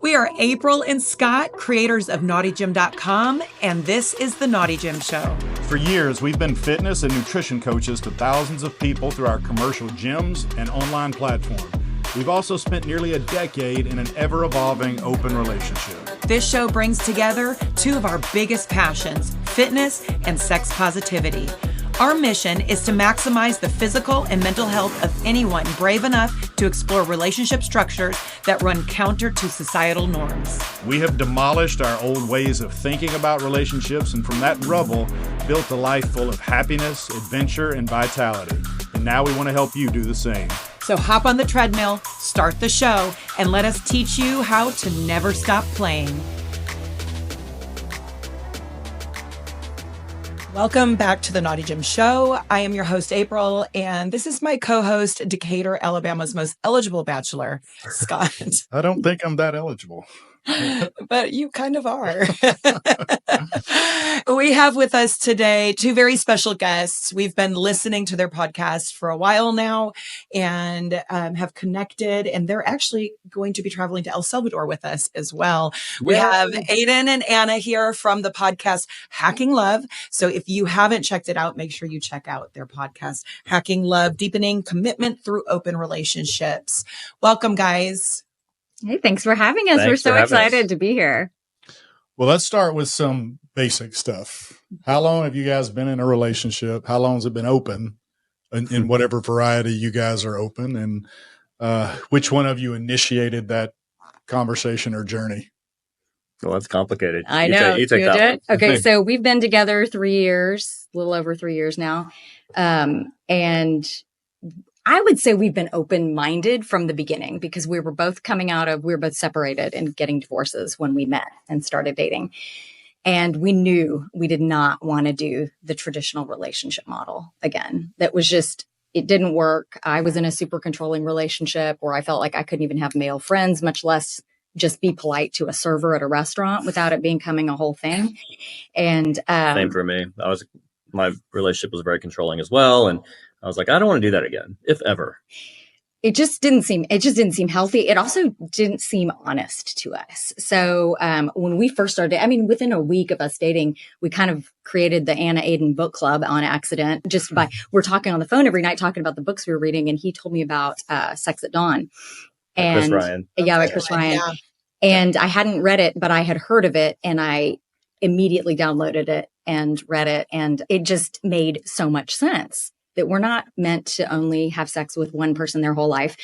We are April and Scott, creators of naughtygym.com, and this is The Naughty Gym Show. For years, we've been fitness and nutrition coaches to thousands of people through our commercial gyms and online platform. We've also spent nearly a decade in an ever-evolving open relationship. This show brings together two of our biggest passions, fitness and sex positivity. Our mission is to maximize the physical and mental health of anyone brave enough to explore relationship structures that run counter to societal norms. We have demolished our old ways of thinking about relationships, and from that rubble, built a life full of happiness, adventure, and vitality. And now we want to help you do the same. So hop on the treadmill, start the show, and let us teach you how to never stop playing. Welcome back to the Naughty Gym Show. I am your host, April, and this is my co-host, Decatur, Alabama's most eligible bachelor, Scott. I don't think I'm that eligible. But you kind of are. We have with us today two very special guests. We've been listening to their podcast for a while now and have connected, and they're actually going to be traveling to El Salvador with us as well. We have Aiden and Anna here from the podcast Hacking Love. So if you haven't checked it out, make sure you check out their podcast, Hacking Love, Deepening Commitment Through Open Relationships. Welcome, guys. Hey, thanks for having us. We're so excited to be here. Well, let's start with some basic stuff. How long have you guys been in a relationship? How long has it been open in whatever variety you guys are open? And which one of you initiated that conversation or journey? Well, that's complicated. I know. You take that one. Okay, so we've been together 3 years, a little over 3 years now. And I would say we've been open-minded from the beginning because we were both separated and getting divorces when we met and started dating. And we knew we did not want to do the traditional relationship model again. That was just, it didn't work. I was in a super controlling relationship where I felt like I couldn't even have male friends, much less just be polite to a server at a restaurant without it becoming a whole thing. And same for me. My relationship was very controlling as well. And I was like, I don't want to do that again, if ever. It just didn't seem healthy. It also didn't seem honest to us. So when we first started, within a week of us dating, we kind of created the Annaaiden book club on accident. We're talking on the phone every night, talking about the books we were reading. And he told me about Sex at Dawn. And Chris Ryan. Yeah, by Chris Ryan. Yeah. And I hadn't read it, but I had heard of it. And I immediately downloaded it and read it. And it just made so much sense. That we're not meant to only have sex with one person their whole life.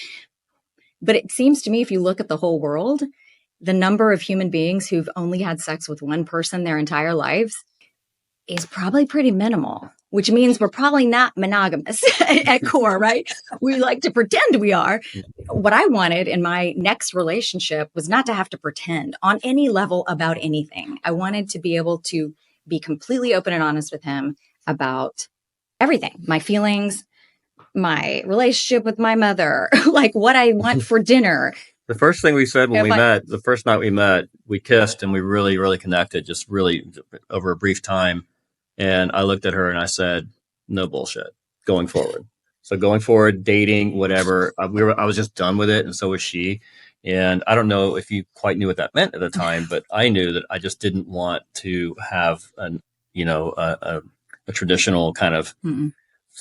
But it seems to me, if you look at the whole world, the number of human beings who've only had sex with one person their entire lives is probably pretty minimal, which means we're probably not monogamous at core, right? We like to pretend we are. What I wanted in my next relationship was not to have to pretend on any level about anything. I wanted to be able to be completely open and honest with him about everything, my feelings, my relationship with my mother, like what I want for dinner. The first thing we said when we met, the first night we met, we kissed and we really, really connected, just really over a brief time. And I looked at her and I said, no bullshit going forward. So going forward, dating, whatever, I was just done with it. And so was she. And I don't know if you quite knew what that meant at the time, but I knew that I just didn't want to have a traditional kind of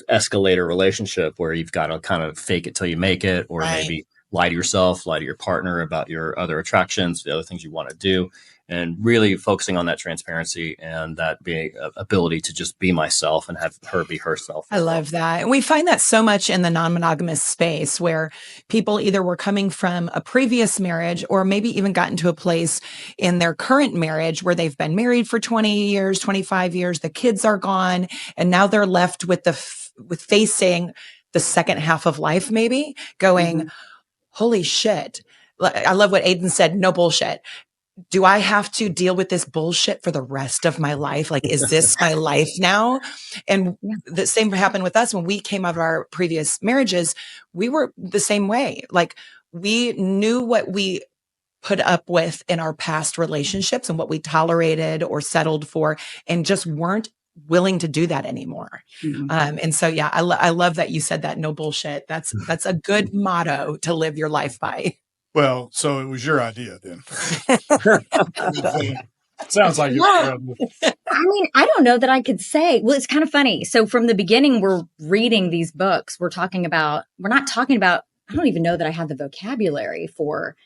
escalator relationship where you've got to kind of fake it till you make it, or maybe lie to yourself, lie to your partner about your other attractions, the other things you want to do, and really focusing on that transparency and that being ability to just be myself and have her be herself. I love that. And we find that so much in the non-monogamous space where people either were coming from a previous marriage or maybe even gotten to a place in their current marriage where they've been married for 20 years, 25 years, the kids are gone, and now they're left with with facing the second half of life, maybe going, holy shit. I love what Aiden said, no bullshit. Do I have to deal with this bullshit for the rest of my life? Like, is this my life now? And the same happened with us when we came out of our previous marriages. We were the same way. Like, we knew what we put up with in our past relationships and what we tolerated or settled for, and just weren't willing to do that anymore. And so, yeah, I love that you said that, no bullshit. That's a good motto to live your life by. Well, so it was your idea then. Sounds like it's I mean, I don't know that I could say. Well, it's kind of funny. So from the beginning, we're reading these books. We're not talking about, I don't even know that I had the vocabulary for.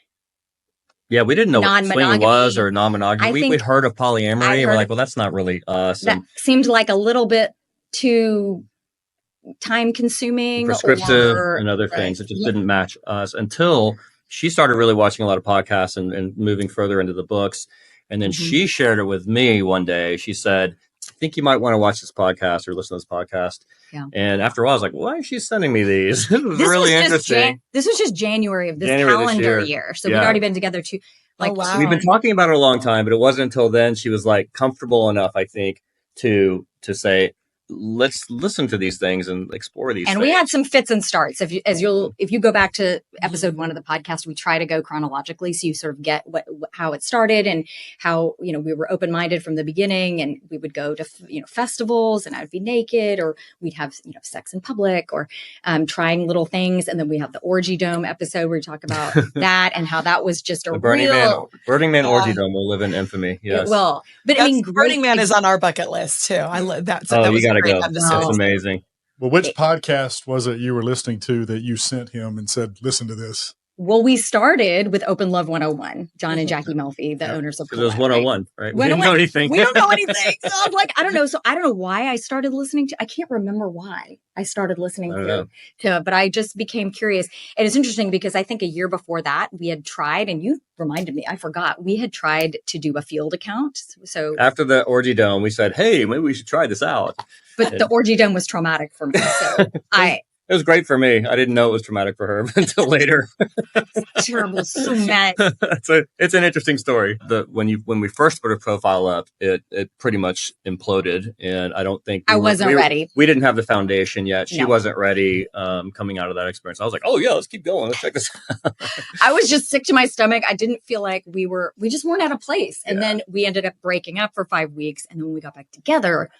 Yeah, we didn't know what swinging was or non-monogamy. We heard of polyamory and we're like, well, that's not really us. That seemed like a little bit too time consuming. Prescriptive and other things. It just didn't match us until she started really watching a lot of podcasts and moving further into the books. And then she shared it with me one day. She said, I think you might want to watch this podcast or listen to this podcast. Yeah. And after a while, I was like, why is she sending me these? It was really interesting. This was just January of this calendar year. So we'd already been together too. Like, wow. We've been talking about it a long time, but it wasn't until then she was like comfortable enough, I think, to say, let's listen to these things and explore these things. We had some fits and starts. If you go back to episode 1 of the podcast, we try to go chronologically so you sort of get how it started and how, we were open-minded from the beginning, and we would go to, festivals, and I would be naked, or we'd have, sex in public, or trying little things. And then we have the Orgy Dome episode where we talk about that and how that was just Burning Man Orgy Dome will live in infamy. Yes. It will. But Burning Man is on our bucket list too. I love that. So you got to go. That's amazing. Well, which podcast was it you were listening to that you sent him and said, listen to this? Well, we started with Open Love 101, John and Jackie Melfi, the owners of It was 101, right? We don't know anything. We don't know anything. So I'm like, I don't know. So I don't know why I started listening to, I can't remember why I started listening to, but I just became curious. And it's interesting because I think a year before that we had tried, and you reminded me, I forgot, we had tried to do a field account. So after the Orgy Dome, we said, hey, maybe we should try this out. But the Orgy Dome was traumatic for me. So it was great for me. I didn't know it was traumatic for her until later. Terrible. So mad. It's an interesting story. When we first put her profile up, it pretty much imploded, and I don't think I wasn't ready. We didn't have the foundation yet. She wasn't ready coming out of that experience. I was like, oh yeah, let's keep going. Let's check this out. I was just sick to my stomach. I didn't feel like we just weren't at a place. And then we ended up breaking up for 5 weeks, and then when we got back together,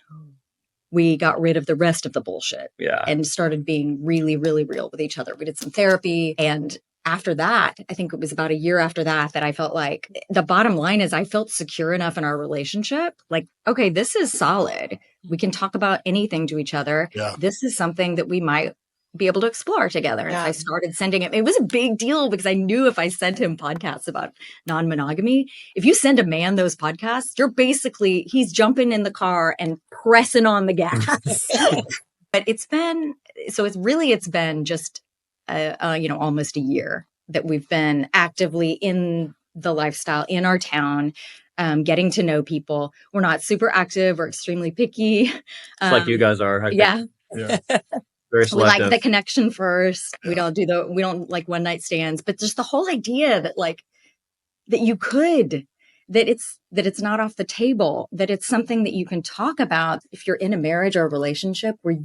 we got rid of the rest of the bullshit and started being really, really real with each other. We did some therapy. And after that, I think it was about a year after that I felt like the bottom line is I felt secure enough in our relationship. Like, okay, this is solid. We can talk about anything to each other. Yeah. This is something that we might be able to explore together. And I started sending him. It was a big deal because I knew if I sent him podcasts about non-monogamy, if you send a man those podcasts, he's jumping in the car and pressing on the gas. But it's been just, almost a year that we've been actively in the lifestyle in our town, getting to know people. We're not super active or extremely picky. It's like you guys are. Yeah. Very we like the connection first. We don't like one night stands, but just the whole idea that that it's not off the table, that it's something that you can talk about if you're in a marriage or a relationship where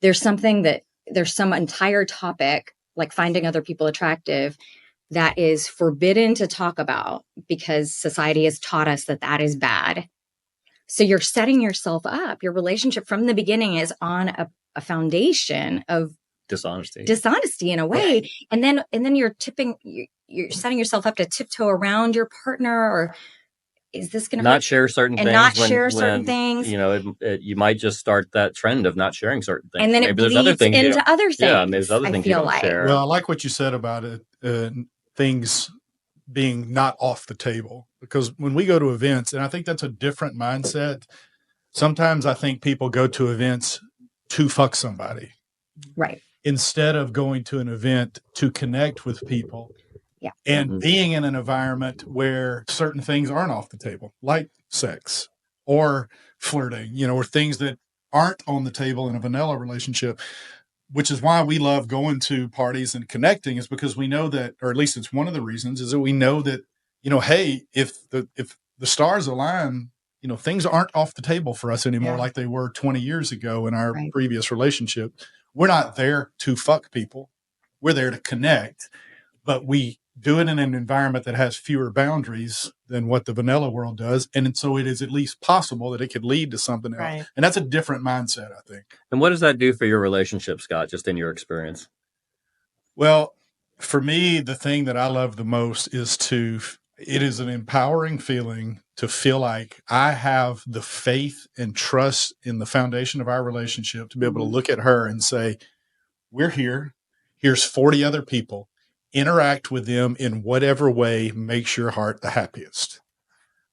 there's some entire topic like finding other people attractive that is forbidden to talk about because society has taught us that is bad. So you're setting yourself up. Your relationship from the beginning is on a foundation of dishonesty in a way. Right. And then you're setting yourself up to tiptoe around your partner, or is this going to not share certain things? Not share certain things. You might just start that trend of not sharing certain things. And then it bleeds into other things. Yeah, there's other things you don't share. Well, I like what you said about it, things being not off the table, because when we go to events, and I think that's a different mindset. Sometimes I think people go to events to fuck somebody. Right. Instead of going to an event to connect with people. Yeah. And being in an environment where certain things aren't off the table, like sex or flirting, or things that aren't on the table in a vanilla relationship, which is why we love going to parties and connecting, is because we know that, or at least it's one of the reasons, is that we know that, hey, if the stars align, things aren't off the table for us anymore like they were 20 years ago in our previous relationship. We're not there to fuck people. We're there to connect, but we do it in an environment that has fewer boundaries than what the vanilla world does. And so it is at least possible that it could lead to something else. Right. And that's a different mindset, I think. And what does that do for your relationship, Scott, just in your experience? Well, For me, the thing that I love the most is it is an empowering feeling to feel like I have the faith and trust in the foundation of our relationship to be able to look at her and say, we're here. Here's 40 other people. Interact with them in whatever way makes your heart the happiest.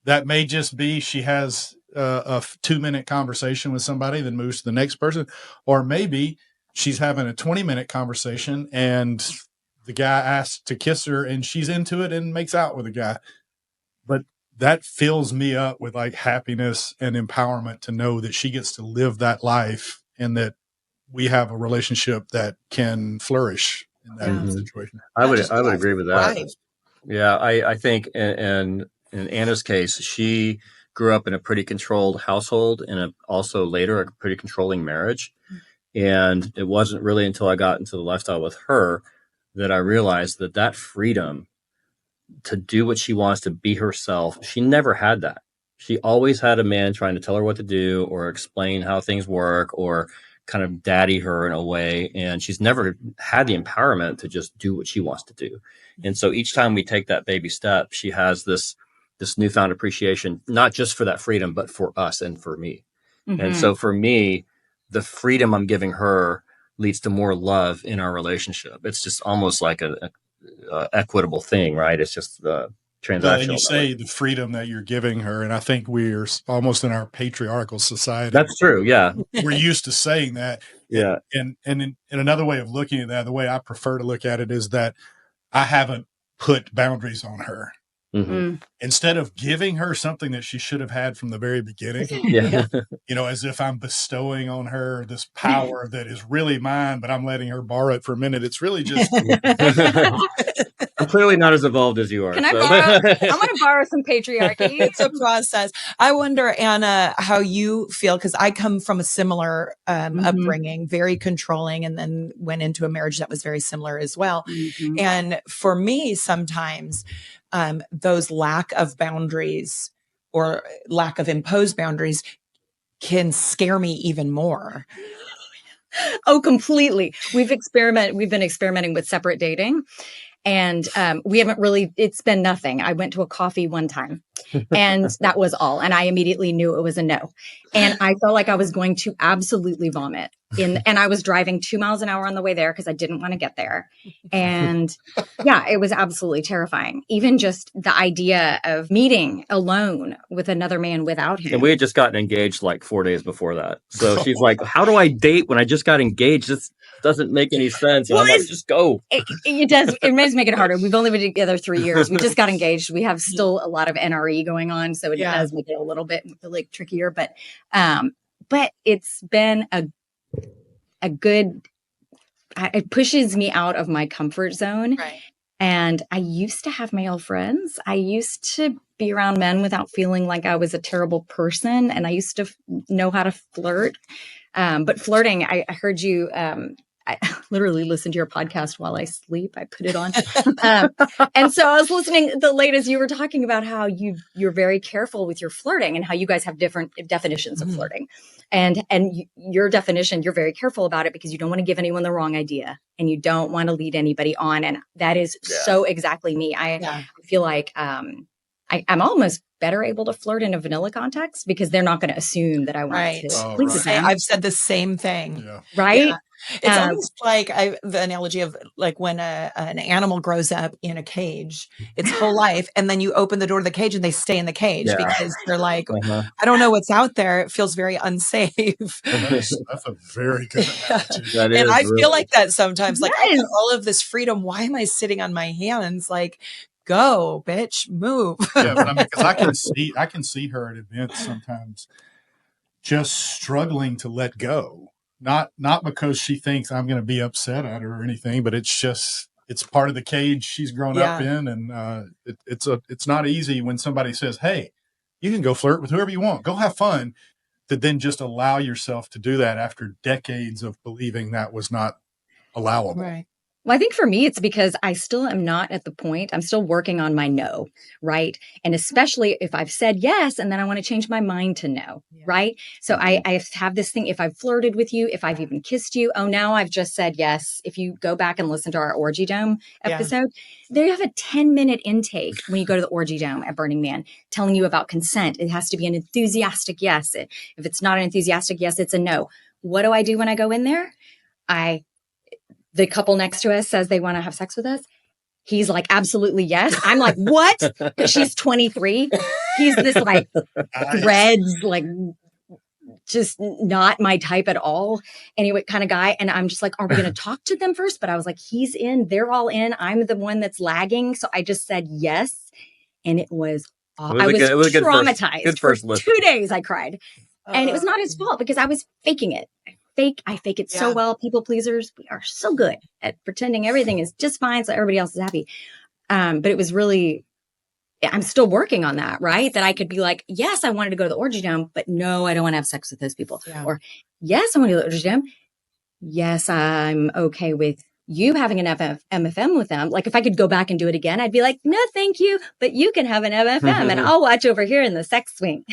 That may just be she has a 2-minute conversation with somebody, then moves to the next person. Or maybe she's having a 20-minute conversation and the guy asks to kiss her and she's into it and makes out with the guy. But that fills me up with like happiness and empowerment to know that she gets to live that life and that we have a relationship that can flourish in that situation. I would agree with that. Right. Yeah, I think in Anna's case, she grew up in a pretty controlled household and also later a pretty controlling marriage. And it wasn't really until I got into the lifestyle with her that I realized that freedom to do what she wants, to be herself, she never had that. She always had a man trying to tell her what to do or explain how things work or kind of daddy her in a way. And she's never had the empowerment to just do what she wants to do. And so each time we take that baby step, she has this newfound appreciation, not just for that freedom, but for us and for me. And so for me, the freedom I'm giving her leads to more love in our relationship. It's just almost like a equitable thing, right? It's just transactional. And you say the freedom that you're giving her, and I think we're almost in our patriarchal society. That's true. Yeah. We're used to saying that. Yeah. And in another way of looking at that, the way I prefer to look at it is that I haven't put boundaries on her. Instead of giving her something that she should have had from the very beginning, as if I'm bestowing on her this power that is really mine, but I'm letting her borrow it for a minute. It's really just. I'm clearly not as evolved as you are. Can I borrow? I'm going to borrow some patriarchy. It's a process. I wonder, Anna, how you feel, because I come from a similar upbringing, very controlling, and then went into a marriage that was very similar as well. And for me, sometimes those lack of boundaries or lack of imposed boundaries can scare me even more. Oh, completely. We've been experimenting with separate dating. And we haven't really, it's been nothing. I went to a coffee one time and that was all. And I immediately knew it was a no. And I felt like I was going to absolutely vomit and I was driving 2 miles an hour on the way there because I didn't want to get there. And yeah, it was absolutely terrifying. Even just the idea of meeting alone with another man without him. And we had just gotten engaged like 4 days before that. So she's like, how do I date when I just got engaged? This doesn't make any sense. And I'm like, just go. It does. It does make it harder. We've only been together 3 years. We just got engaged. We have still a lot of NRE going on. So it does make it a little bit like trickier, but it's been a good, it pushes me out of my comfort zone. Right. And I used to have male friends. I used to be around men without feeling like I was a terrible person. And I used to know how to flirt. But flirting, I heard you, I literally listened to your podcast while I sleep. I put it on. And so I was listening the latest, you were talking about how you're very careful with your flirting and how you guys have different definitions of flirting. And your definition, you're very careful about it because you don't want to give anyone the wrong idea and you don't want to lead anybody on. And that is so exactly me. I feel like I'm almost better able to flirt in a vanilla context because they're not going to assume that I want to please them. I've said the same thing. Right? Yeah. It's almost like the analogy of like when an animal grows up in a cage, its whole life, and then you open the door to the cage and they stay in the cage because they're like, I don't know what's out there. It feels very unsafe. That's a very good analogy. And I feel like that sometimes. Like I have all of this freedom. Why am I sitting on my hands? Like, go, bitch, move. Yeah, but I mean, because I can see her at events sometimes just struggling to let go. Not because she thinks I'm going to be upset at her or anything, but it's part of the cage she's grown up in, and it's not easy when somebody says, "Hey, you can go flirt with whoever you want, go have fun," to then just allow yourself to do that after decades of believing that was not allowable. Right. Well, I think for me, it's because I still am not at the point. I'm still working on my no, right? And especially if I've said yes, and then I want to change my mind to no, right? So I have this thing. If I've flirted with you, if I've even kissed you, oh, now I've just said yes. If you go back and listen to our Orgy Dome episode, they have a 10-minute intake when you go to the Orgy Dome at Burning Man, telling you about consent. It has to be an enthusiastic yes. If it's not an enthusiastic yes, it's a no. What do I do when I go in there? The couple next to us says they want to have sex with us. He's like, absolutely yes. I'm like, what? Because she's 23. He's this like dreads, like just not my type at all. Anyway, kind of guy. And I'm just like, are we going to talk to them first? But I was like, he's in, they're all in. I'm the one that's lagging. So I just said yes. And it was traumatized. Good first for 2 days. I cried. And it was not his fault because I was faking it. I fake it so well. People pleasers, we are so good at pretending everything is just fine so everybody else is happy. But it was really, I'm still working on that, right? That I could be like, yes, I wanted to go to the Orgy Dome, but no, I don't want to have sex with those people. Yeah. Or yes, I want to go to the Orgy Dome. Yes, I'm okay with you having an MFM with them. Like if I could go back and do it again, I'd be like, no, thank you. But you can have an MFM and I'll watch over here in the sex swing.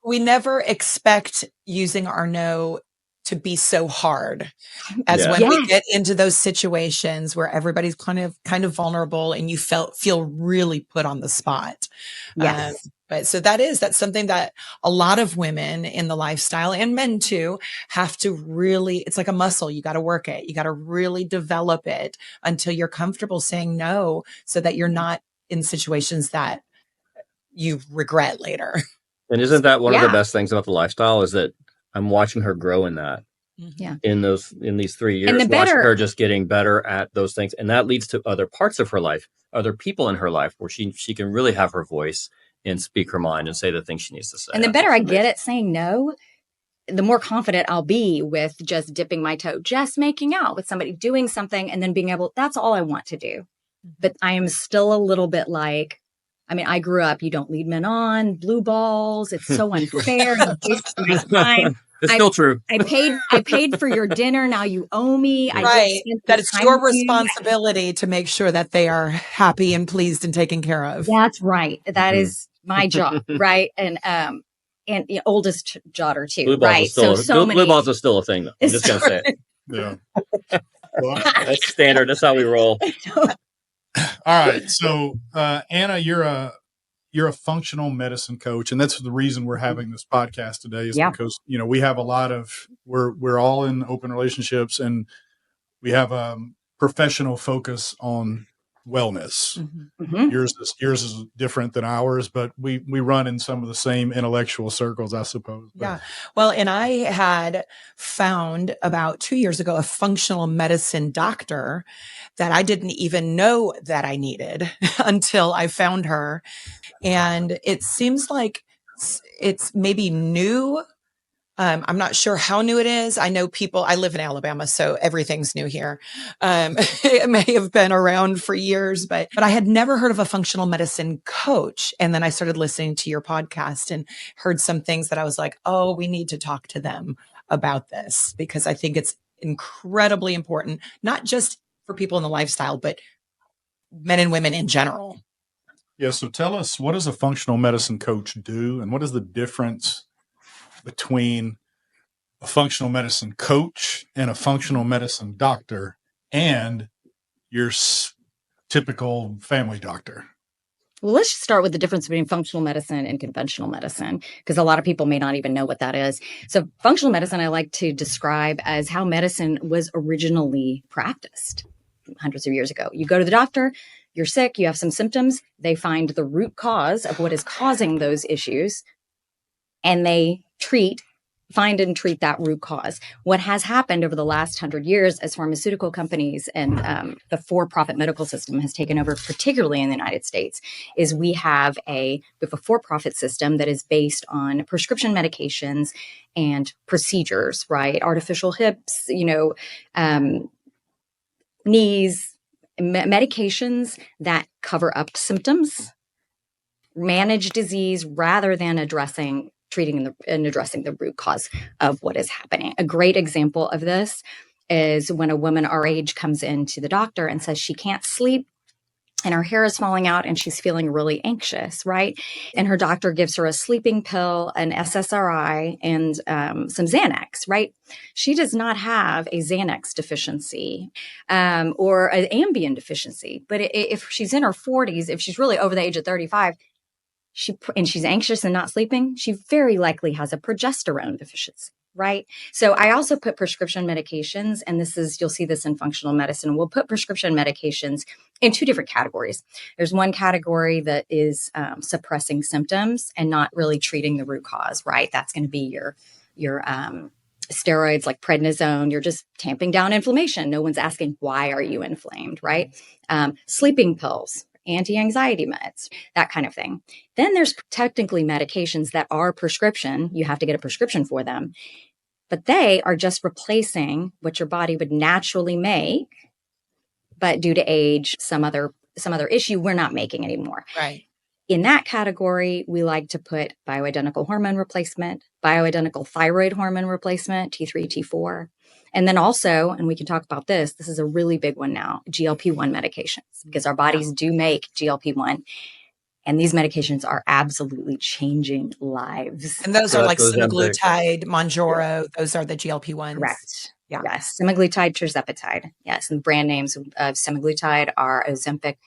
We never expect using our no to be so hard as when we get into those situations where everybody's kind of vulnerable and you feel really put on the spot. Yes. But so that's something that a lot of women in the lifestyle and men too have to really, it's like a muscle. You got to work it. You got to really develop it until you're comfortable saying no so that you're not in situations that you regret later. And isn't that one of the best things about the lifestyle is that I'm watching her grow in that. Yeah. In these 3 years, watching her just getting better at those things. And that leads to other parts of her life, other people in her life where she can really have her voice and speak her mind and say the things she needs to say. And the better I get at saying no, the more confident I'll be with just dipping my toe, just making out with somebody, doing something, and then being able, that's all I want to do. But I am still a little bit like, I mean, I grew up, you don't lead men on, blue balls. It's so unfair. You waste my time. It's still true. I paid for your dinner. Now you owe me. Right. That it's your responsibility to make sure that they are happy and pleased and taken care of. That's right. That is my job. Right. And oldest daughter too. Blue balls right. Blue balls are still a thing though. I'm just going to say it. Yeah. Well, that's standard. That's how we roll. All right. So, Anna, you're a functional medicine coach, and that's the reason we're having this podcast today is because, we have a lot of, we're all in open relationships and we have a professional focus on wellness. Mm-hmm. Yours is different than ours, but we run in some of the same intellectual circles, I suppose. But. Yeah. Well, and I had found about 2 years ago a functional medicine doctor that I didn't even know that I needed until I found her. And it seems like it's maybe new. I'm not sure how new it is. I know I live in Alabama, so everything's new here. It may have been around for years, but I had never heard of a functional medicine coach. And then I started listening to your podcast and heard some things that I was like, oh, we need to talk to them about this because I think it's incredibly important, not just for people in the lifestyle, but men and women in general. Yeah. So tell us, what does a functional medicine coach do? And what is the difference between a functional medicine coach and a functional medicine doctor and your typical family doctor? Well, let's just start with the difference between functional medicine and conventional medicine, because a lot of people may not even know what that is. So functional medicine, I like to describe as how medicine was originally practiced hundreds of years ago. You go to the doctor, you're sick, you have some symptoms, they find the root cause of what is causing those issues, and they find and treat that root cause. What has happened over the last 100 years as pharmaceutical companies and the for-profit medical system has taken over, particularly in the United States, is we have a for-profit system that is based on prescription medications and procedures, right? Artificial hips, knees, medications that cover up symptoms, manage disease rather than treating and addressing the root cause of what is happening. A great example of this is when a woman our age comes into the doctor and says she can't sleep and her hair is falling out and she's feeling really anxious, right? And her doctor gives her a sleeping pill, an SSRI, and some Xanax, right? She does not have a Xanax deficiency or an Ambien deficiency. But if she's in her 40s, if she's really over the age of 35, and she's anxious and not sleeping, she very likely has a progesterone deficiency. Right. So I also put prescription medications, and you'll see this in functional medicine. We'll put prescription medications in two different categories. There's one category that is suppressing symptoms and not really treating the root cause. Right. That's going to be your steroids like prednisone. You're just tamping down inflammation. No one's asking, why are you inflamed? Right. Sleeping pills, anti-anxiety meds, that kind of thing. Then there's technically medications that are prescription. You have to get a prescription for them, but they are just replacing what your body would naturally make, but due to age, some other issue, we're not making anymore. Right. In that category, we like to put bioidentical hormone replacement, bioidentical thyroid hormone replacement, T3, T4. And then also, and we can talk about this is a really big one now, GLP-1 medications, because our bodies do make GLP-1. And these medications are absolutely changing lives. And those are like semaglutide, Mounjaro. Those are the GLP-1s. Correct. Yeah. Yes. Semaglutide, tirzepatide. Yes. And the brand names of semaglutide are Ozempic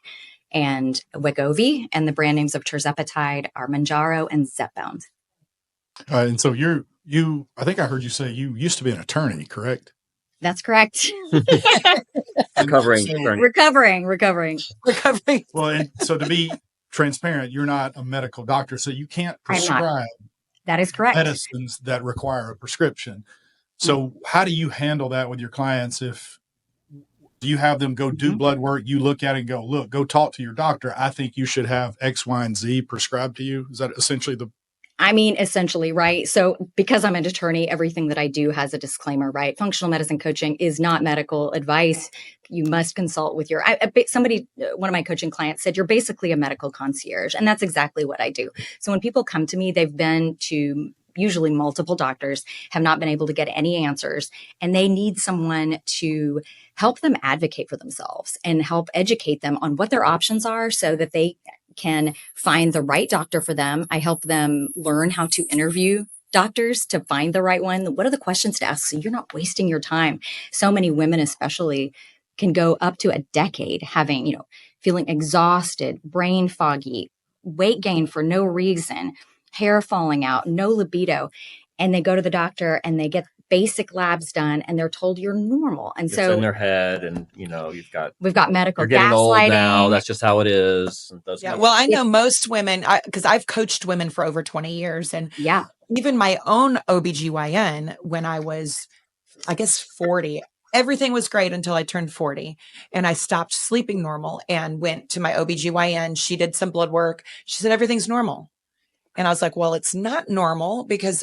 and Wegovy. And the brand names of tirzepatide are Mounjaro and Zepbound. And so I think I heard you say you used to be an attorney, correct? That's correct. Recovering. Well, and so to be transparent, you're not a medical doctor, so you can't prescribe. That is correct. Medicines that require a prescription. So how do you handle that with your clients? Do you have them go do blood work? You look at it and go, look, go talk to your doctor. I think you should have X, Y, and Z prescribed to you. Is that essentially essentially, right? So because I'm an attorney, everything that I do has a disclaimer, right? Functional medicine coaching is not medical advice. You must consult with one of my coaching clients said, you're basically a medical concierge. And that's exactly what I do. So when people come to me, they've been to usually multiple doctors, have not been able to get any answers, and they need someone to help them advocate for themselves and help educate them on what their options are so that they can find the right doctor for them. I help them learn how to interview doctors to find the right one. What are the questions to ask so you're not wasting your time? So many women especially can go up to a decade having, feeling exhausted, brain foggy, weight gain for no reason, hair falling out, no libido. And they go to the doctor and they get basic labs done and they're told you're normal. And it's so in their head and, we've got medical you're getting old gaslighting. Now. That's just how it is. Well, I know most women, because I've coached women for over 20 years. And even my own OBGYN, when I was, 40, everything was great until I turned 40 and I stopped sleeping normal and went to my OBGYN. She did some blood work. She said, everything's normal. And I was like, well, it's not normal because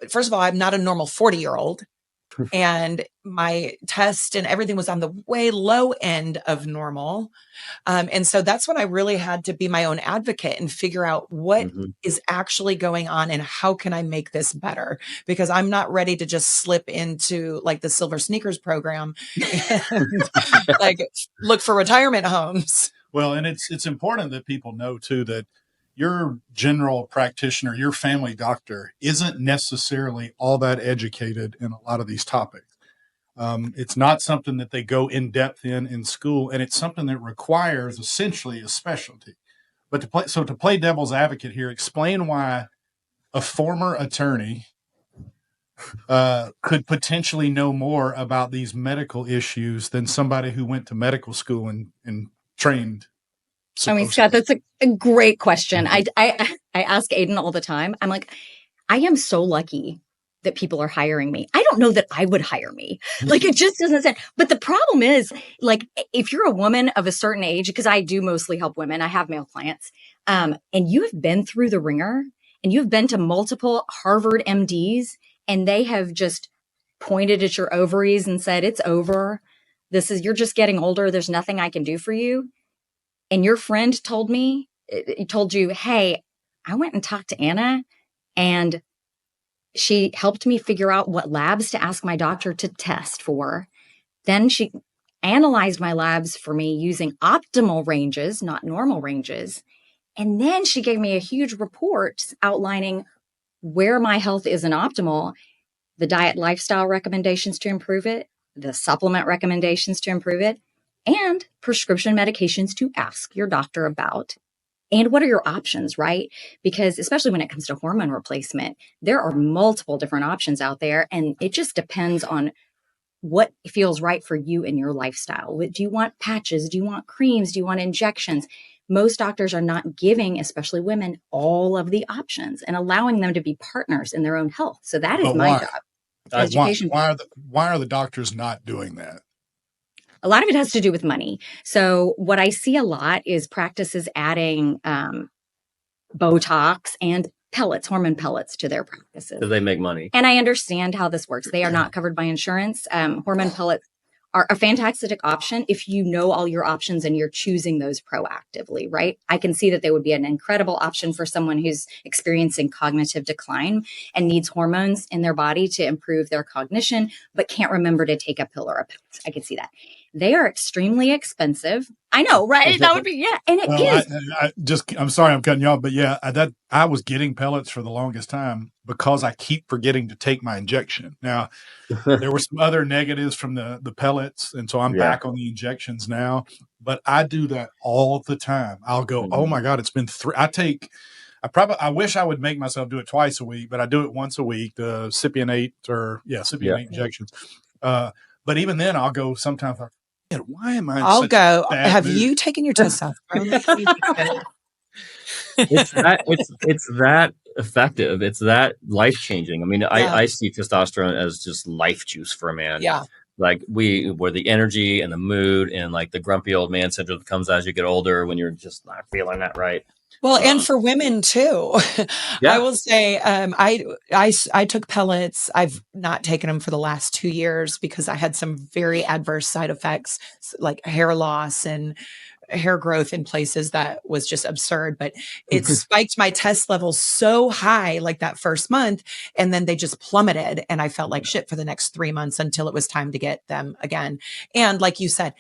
first of all, I'm not a normal 40-year-old. And my test and everything was on the way low end of normal. And so that's when I really had to be my own advocate and figure out what is actually going on and how can I make this better? Because I'm not ready to just slip into like the Silver Sneakers program and look for retirement homes. Well, and it's important that people know too that your general practitioner, your family doctor isn't necessarily all that educated in a lot of these topics. It's not something that they go in depth in school, and it's something that requires essentially a specialty. But to play devil's advocate here, explain why a former attorney could potentially know more about these medical issues than somebody who went to medical school and trained. Scott, that's a great question. I ask Aiden all the time. I'm like, I am so lucky that people are hiring me. I don't know that I would hire me. Like, it just doesn't sense. But the problem is, like, if you're a woman of a certain age, because I do mostly help women, I have male clients, and you have been through the ringer and you've been to multiple Harvard MDs and they have just pointed at your ovaries and said, it's over. You're just getting older. There's nothing I can do for you. And your friend told you, hey, I went and talked to Anna and she helped me figure out what labs to ask my doctor to test for. Then she analyzed my labs for me using optimal ranges, not normal ranges. And then she gave me a huge report outlining where my health isn't optimal, the diet lifestyle recommendations to improve it, the supplement recommendations to improve it, and prescription medications to ask your doctor about. And what are your options, right? Because especially when it comes to hormone replacement, there are multiple different options out there. And it just depends on what feels right for you and your lifestyle. Do you want patches? Do you want creams? Do you want injections? Most doctors are not giving, especially women, all of the options and allowing them to be partners in their own health. So that is my job. Education. Why are the doctors not doing that? A lot of it has to do with money. So what I see a lot is practices adding Botox and pellets, hormone pellets to their practices. So they make money. And I understand how this works. They are not covered by insurance. Hormone pellets are a fantastic option if you know all your options and you're choosing those proactively, right? I can see that they would be an incredible option for someone who's experiencing cognitive decline and needs hormones in their body to improve their cognition, but can't remember to take a pill or a pill. I can see that. They are extremely expensive. I know, right? That would be, yeah. And it is. I'm sorry I'm cutting you off, but yeah, I was getting pellets for the longest time because I keep forgetting to take my injection. Now, there were some other negatives from the pellets, and so I'm back on the injections now, but I do that all the time. I'll go, oh my God, it's been I wish I would make myself do it twice a week, but I do it once a week, the Cypionate injections. But even then I'll go sometimes like, why am I? I'll go. Have you taken your testosterone? It's that effective. It's that life changing. I mean, I see testosterone as just life juice for a man. Yeah. Like where the energy and the mood and like the grumpy old man syndrome that comes as you get older when you're just not feeling that right. Well, and for women too, I will say, I took pellets. I've not taken them for the last 2 years because I had some very adverse side effects, like hair loss and hair growth in places that was just absurd, but it spiked my test levels so high, like that first month. And then they just plummeted. And I felt like shit for the next 3 months until it was time to get them again. And like you said,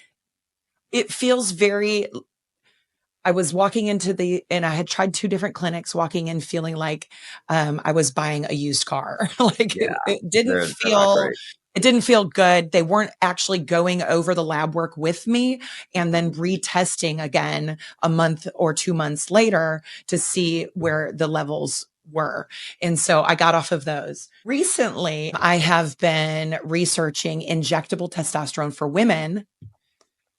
it feels I was walking and I had tried 2 different clinics, walking in feeling like I was buying a used car. Like it didn't feel good. They weren't actually going over the lab work with me and then retesting again a month or 2 months later to see where the levels were. And so I got off of those. Recently, I have been researching injectable testosterone for women.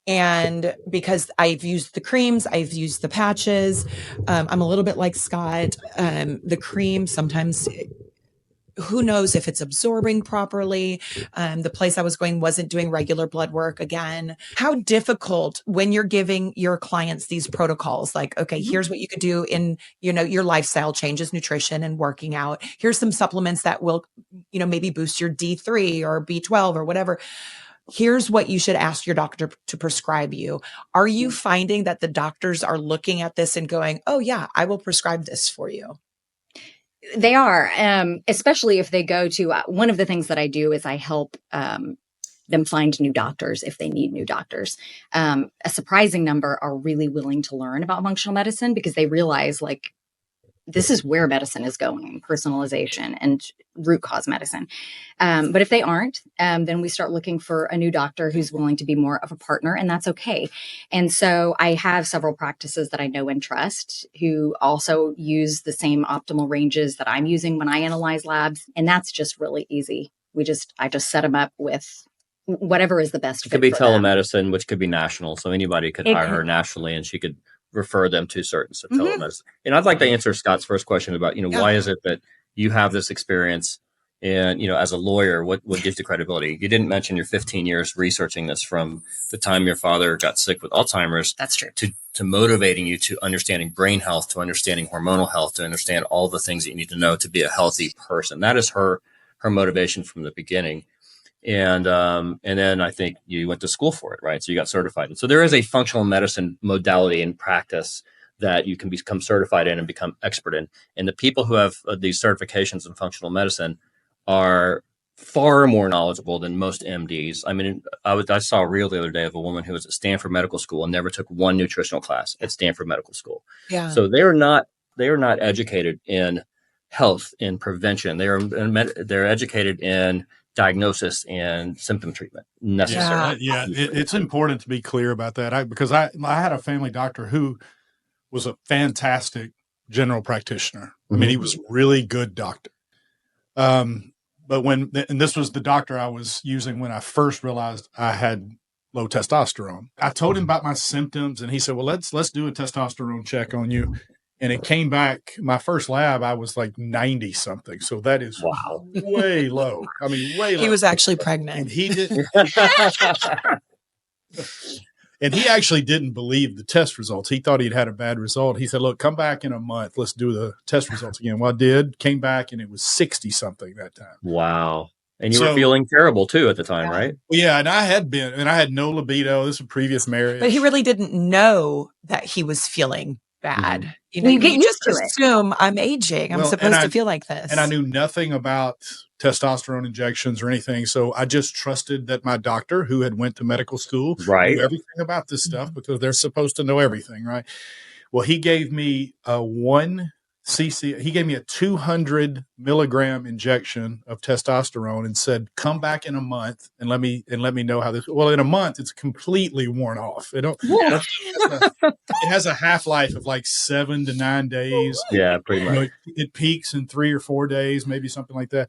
And because I've used the creams, I've used the patches, I'm a little bit like Scott. The cream, sometimes, who knows if it's absorbing properly. The place I was going wasn't doing regular blood work again. How difficult when you're giving your clients these protocols, like, okay, here's what you could do in, your lifestyle changes, nutrition and working out. Here's some supplements that will, maybe boost your D3 or B12 or whatever. Here's what you should ask your doctor to prescribe you. Are you finding that the doctors are looking at this and going, oh yeah, I will prescribe this for you? They are, especially if they go to, one of the things that I do is I help them find new doctors if they need new doctors. A surprising number are really willing to learn about functional medicine because they realize this is where medicine is going, personalization and root cause medicine. But if they aren't, then we start looking for a new doctor who's willing to be more of a partner, and that's okay. And so I have several practices that I know and trust who also use the same optimal ranges that I'm using when I analyze labs. And that's just really easy. I just set them up with whatever is the best. It could be telemedicine, which could be national. So anybody could hire her nationally and she could refer them to certain telemedicine. And I'd like to answer Scott's first question about, why is it that you have this experience and, as a lawyer, what gives you credibility? You didn't mention your 15 years researching this from the time your father got sick with Alzheimer's. That's true. To motivating you to understanding brain health, to understanding hormonal health, to understand all the things that you need to know to be a healthy person. That is her motivation from the beginning. And then I think you went to school for it, right? So you got certified. And so there is a functional medicine modality and practice that you can become certified in and become expert in. And the people who have these certifications in functional medicine are far more knowledgeable than most MDs. I mean, I saw a reel the other day of a woman who was at Stanford Medical School and never took one nutritional class at Stanford Medical School. Yeah. So they're not educated in health, in prevention. They're educated in diagnosis and symptom treatment necessarily. It's important to be clear about that. Because I had a family doctor who was a fantastic general practitioner. I mean, he was a really good doctor. But and this was the doctor I was using when I first realized I had low testosterone. I told him about my symptoms, and he said, well, let's do a testosterone check on you. And it came back, my first lab, I was like 90 something. So that is way low. I mean, way low. He was actually pregnant. And he didn't. And he actually didn't believe the test results. He thought he'd had a bad result. He said, look, come back in a month. Let's do the test results again. Well, I did. Came back, and it was 60 something that time. Wow. And you were feeling terrible too at the time, right? Yeah, and I had no libido. This was a previous marriage. But he really didn't know that he was feeling bad. Mm-hmm. You know, you get used just to assume I'm aging. I'm supposed to feel like this. And I knew nothing about testosterone injections or anything. So I just trusted that my doctor, who had went to medical school, knew everything about this stuff, because they're supposed to know everything, right? Well, he gave me a 200 milligram injection of testosterone and said, come back in a month and let me know how this. Well, in a month, it's completely worn off. It has a half-life of like 7 to 9 days. Yeah, pretty much. It peaks in 3 or 4 days, maybe something like that.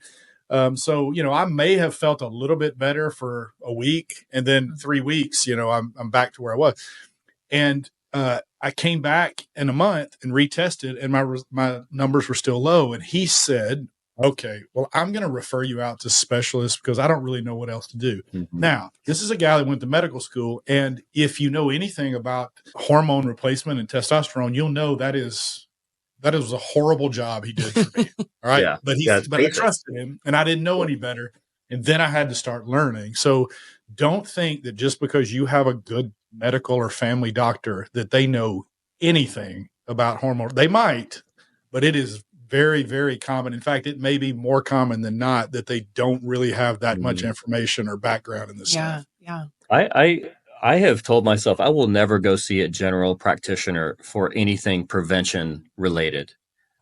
So, I may have felt a little bit better for a week, and then 3 weeks, I'm back to where I was. And I came back in a month and retested, and my numbers were still low. And he said, okay, well, I'm going to refer you out to specialists because I don't really know what else to do. Mm-hmm. Now, this is a guy that went to medical school. And if you know anything about hormone replacement and testosterone, you'll know that was a horrible job he did for me. All right. Yeah, but I trusted him, and I didn't know any better. And then I had to start learning. So don't think that just because you have a good medical or family doctor that they know anything about hormone. They might, but it is very, very common. In fact, it may be more common than not that they don't really have that much information or background in this stuff. Yeah. I have told myself I will never go see a general practitioner for anything prevention related.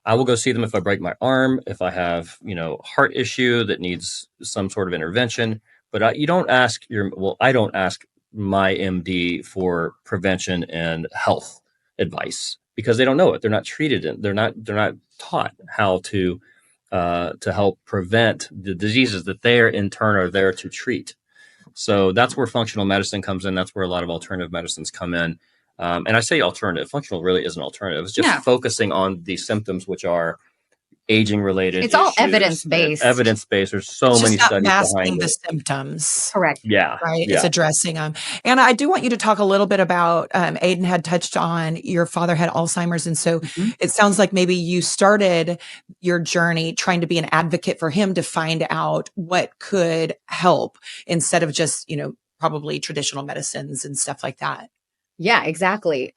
I will go see them if I break my arm, if I have, heart issue that needs some sort of intervention. But I don't ask my MD for prevention and health advice because they don't know it. They're not treated in. They're not taught how to help prevent the diseases that they in turn are there to treat. So that's where functional medicine comes in. That's where a lot of alternative medicines come in. And I say alternative. Functional really isn't alternative. It's just focusing on the symptoms which are aging related. It's all evidence-based. Evidence-based. There's so many studies masking behind the it. symptoms. Correct. Yeah. Right. Yeah. It's addressing them. And I do want you to talk a little bit about, Aiden had touched on your father had Alzheimer's. And so it sounds like maybe you started your journey trying to be an advocate for him to find out what could help instead of just, probably traditional medicines and stuff like that. Yeah, exactly.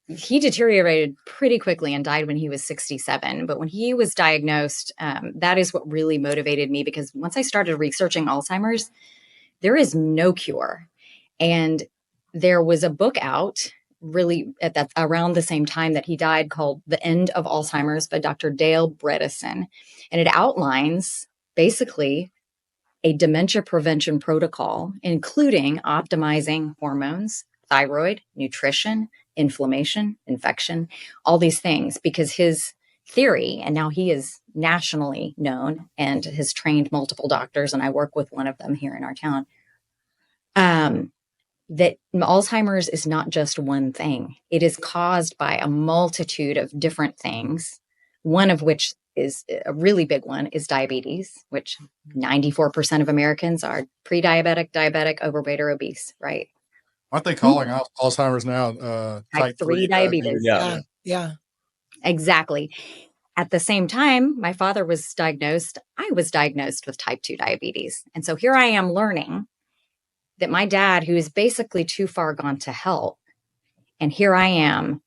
He deteriorated pretty quickly and died when he was 67. But when he was diagnosed, that is what really motivated me, because once I started researching Alzheimer's, there is no cure. And there was a book out really around the same time that he died called The End of Alzheimer's by Dr. Dale Bredesen. And it outlines basically a dementia prevention protocol, including optimizing hormones, thyroid, nutrition, inflammation, infection, all these things, because his theory, and now he is nationally known and has trained multiple doctors, and I work with one of them here in our town, that Alzheimer's is not just one thing. It is caused by a multitude of different things, one of which is a really big one is diabetes, which 94% of Americans are pre-diabetic, diabetic, overweight, or obese, right? Aren't they calling Alzheimer's now type 3 diabetes? Yeah. Exactly. At the same time, my father was diagnosed. I was diagnosed with type 2 diabetes. And so here I am learning that my dad, who is basically too far gone to help, and here I am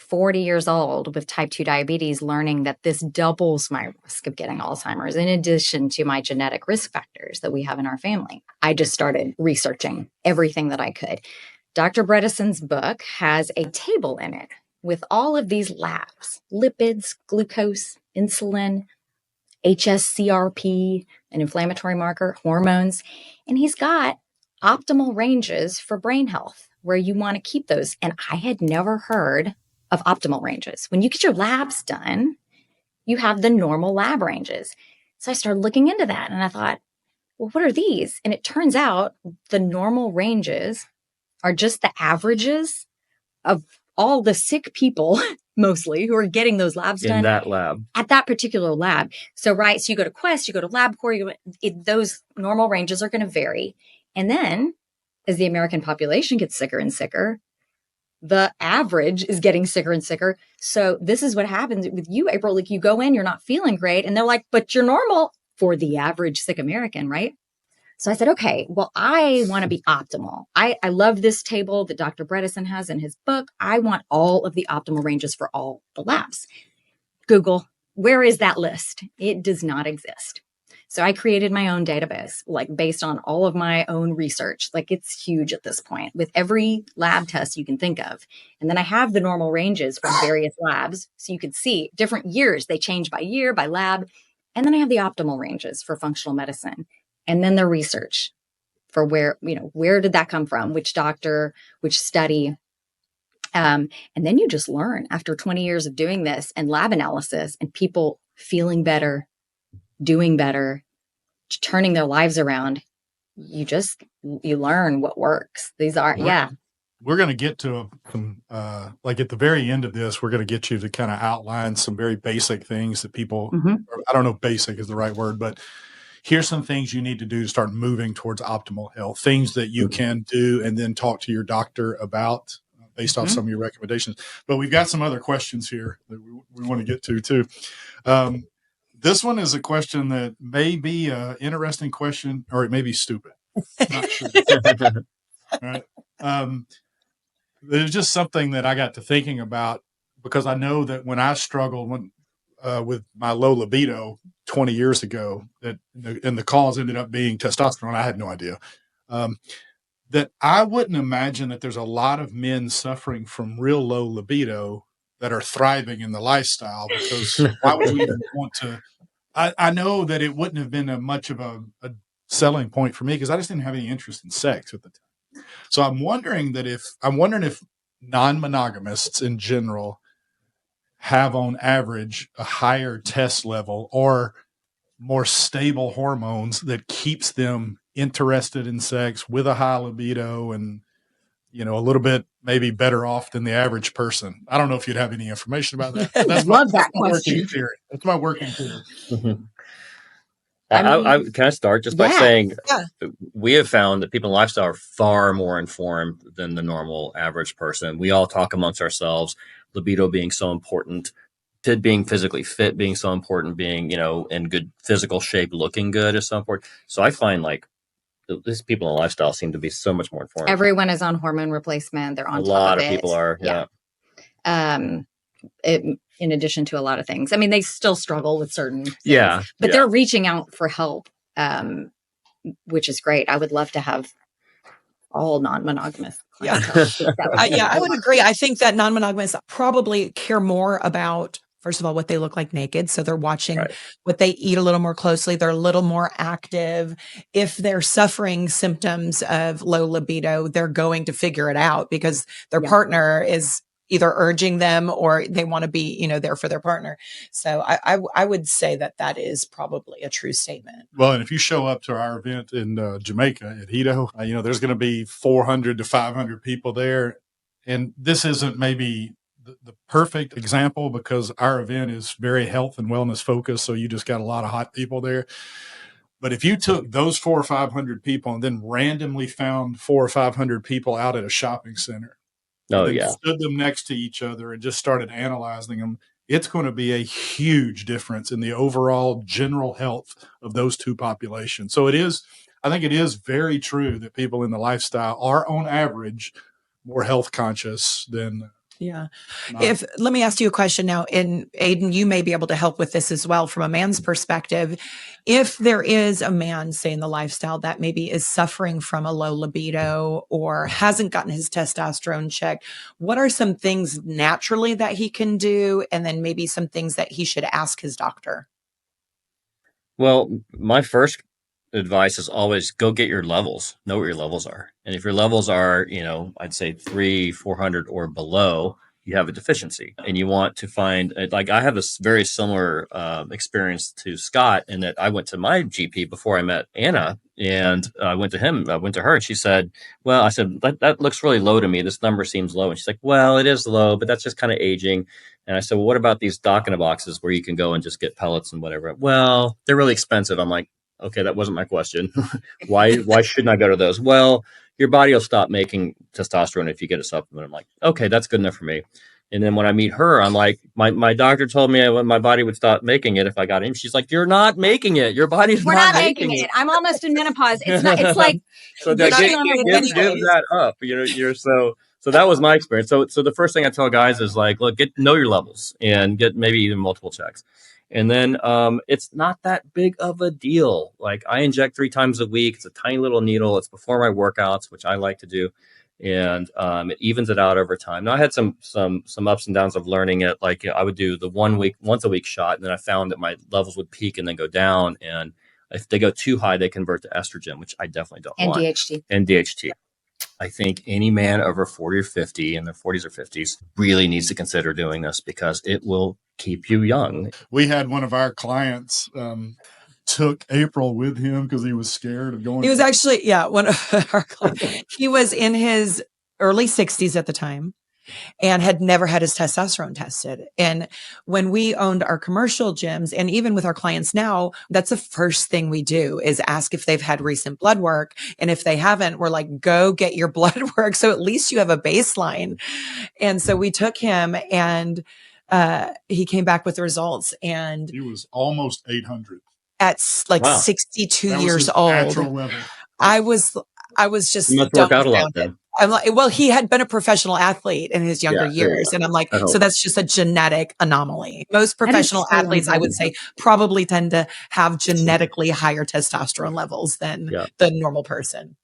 40 years old with type 2 diabetes, learning that this doubles my risk of getting Alzheimer's in addition to my genetic risk factors that we have in our family. I just started researching everything that I could. Dr. Bredesen's book has a table in it with all of these labs: lipids, glucose, insulin, HSCRP, an inflammatory marker, hormones. And he's got optimal ranges for brain health where you want to keep those. And I had never heard of optimal ranges. When you get your labs done, you have the normal lab ranges. So I started looking into that and I thought, well, what are these? And it turns out the normal ranges are just the averages of all the sick people, mostly, who are getting those labs done in that lab at that particular lab. So you go to Quest, you go to LabCorp, those normal ranges are going to vary. And then as the American population gets sicker and sicker, the average is getting sicker and sicker. So this is what happens with you, April. Like, you go in, you're not feeling great. And they're like, but you're normal for the average sick American, right? So I said, okay, well, I want to be optimal. I love this table that Dr. Bredesen has in his book. I want all of the optimal ranges for all the labs. Google, where is that list? It does not exist. So I created my own database, like based on all of my own research. Like, it's huge at this point with every lab test you can think of. And then I have the normal ranges from various labs. So you can see different years. They change by year, by lab. And then I have the optimal ranges for functional medicine. And then the research for where did that come from? Which doctor, which study? And then you just learn after 20 years of doing this and lab analysis and people feeling better, doing better, turning their lives around. You learn what works. These are, We're going to get to some, like at the very end of this, we're going to get you to kind of outline some very basic things that people, I don't know if basic is the right word, but here's some things you need to do to start moving towards optimal health, things that you can do and then talk to your doctor about based off some of your recommendations. But we've got some other questions here that we want to get to too. This one is a question that may be an interesting question, or it may be stupid. Not sure. Right. There's just something that I got to thinking about, because I know that when I struggled with my low libido 20 years ago, and the cause ended up being testosterone. I had no idea. That I wouldn't imagine that there's a lot of men suffering from real low libido that are thriving in the lifestyle, because why would we even want to? I know that it wouldn't have been much of a selling point for me, because I just didn't have any interest in sex at the time. So I'm wondering if non-monogamists in general have on average a higher test level or more stable hormones that keeps them interested in sex with a high libido and, a little bit maybe better off than the average person. I don't know if you'd have any information about that. That's that question. working theory. That's my working theory. Can I start just by saying we have found that people in lifestyle are far more informed than the normal average person. We all talk amongst ourselves, libido being so important, being physically fit being so important, being, in good physical shape, looking good is so important. So I find these people in lifestyle seem to be so much more informed. Everyone is on hormone replacement. They're on top of it. A lot of people are. In addition to a lot of things. I mean, they still struggle with certain things, but they're reaching out for help, which is great. I would love to have all non-monogamous. I would agree. I think that non-monogamists probably care more about, first of all, what they look like naked. So they're watching what they eat a little more closely. They're a little more active. If they're suffering symptoms of low libido, they're going to figure it out because their partner is either urging them or they want to be, there for their partner. So I would say that is probably a true statement. Well, and if you show up to our event in Jamaica at Libido, there's going to be 400 to 500 people there. And this isn't maybe the perfect example because our event is very health and wellness focused. So you just got a lot of hot people there. But if you took those 400 or 500 people and then randomly found 400 or 500 people out at a shopping center, stood them next to each other and just started analyzing them, it's going to be a huge difference in the overall general health of those two populations. So I think it is very true that people in the lifestyle are on average more health conscious than Yeah. Not- Let me ask you a question now, and Aiden, you may be able to help with this as well from a man's perspective. If there is a man, say in the lifestyle, that maybe is suffering from a low libido or hasn't gotten his testosterone checked, what are some things naturally that he can do? And then maybe some things that he should ask his doctor? Well, my first advice is always go get your levels, know what your levels are. And if your levels are, I'd say 400 or below, you have a deficiency and you want to find, like I have this very similar experience to Scott in that I went to my GP before I met Anna and I went to her and she said, well, I said, that looks really low to me. This number seems low. And she's like, well, it is low, but that's just kind of aging. And I said, well, what about these dock-in boxes where you can go and just get pellets and whatever? Well, they're really expensive. I'm like, okay, that wasn't my question. Why shouldn't I go to those? Well, your body will stop making testosterone if you get a supplement. I'm like, okay, that's good enough for me. And then when I meet her, I'm like, my doctor told me my body would stop making it if I got in. She's like, you're not making it. Your body's We're not making it. I'm almost in menopause. It's like, so give that up. So that was my experience. So the first thing I tell guys is like, look, know your levels and get maybe even multiple checks. And then it's not that big of a deal. Like I inject 3 times a week. It's a tiny little needle. It's before my workouts, which I like to do. And it evens it out over time. Now I had some ups and downs of learning it. Like I would do the once a week shot. And then I found that my levels would peak and then go down. And if they go too high, they convert to estrogen, which I definitely don't want. And DHT. I think any man over 40 or 50 in their 40s or 50s really needs to consider doing this because it will keep you young. We had one of our clients took April with him because he was scared of going. He was actually, one of our clients. He was in his early 60s at the time and had never had his testosterone tested. And when we owned our commercial gyms, and even with our clients now, that's the first thing we do is ask if they've had recent blood work. And if they haven't, we're like, go get your blood work. So at least you have a baseline. And so we took him and he came back with the results and he was almost 800 at like 62 years old. Natural level. I was just you must work out a lot then. I'm like, well, he had been a professional athlete in his younger years. And I'm like, so that's just a genetic anomaly. Most professional athletes, I would say, probably tend to have genetically higher testosterone levels than the normal person.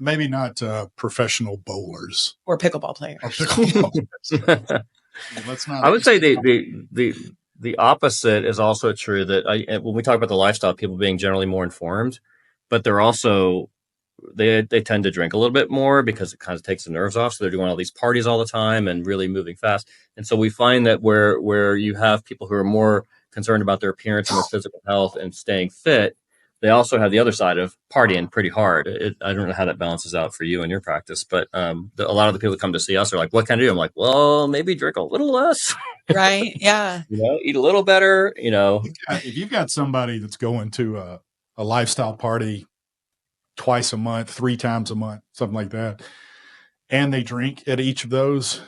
Maybe not professional bowlers. Or pickleball players. Let's not. I would say the opposite is also true that when we talk about the lifestyle, people being generally more informed, but they're also they tend to drink a little bit more because it kind of takes the nerves off. So they're doing all these parties all the time and really moving fast. And so we find that where you have people who are more concerned about their appearance and their physical health and staying fit, they also have the other side of partying pretty hard. I don't know how that balances out for you in your practice, but a lot of the people that come to see us are like, what can I do? I'm like, well, maybe drink a little less. Right. Yeah. Eat a little better, If you've got somebody that's going to a lifestyle party twice a month, 3 times a month, something like that, and they drink at each of those,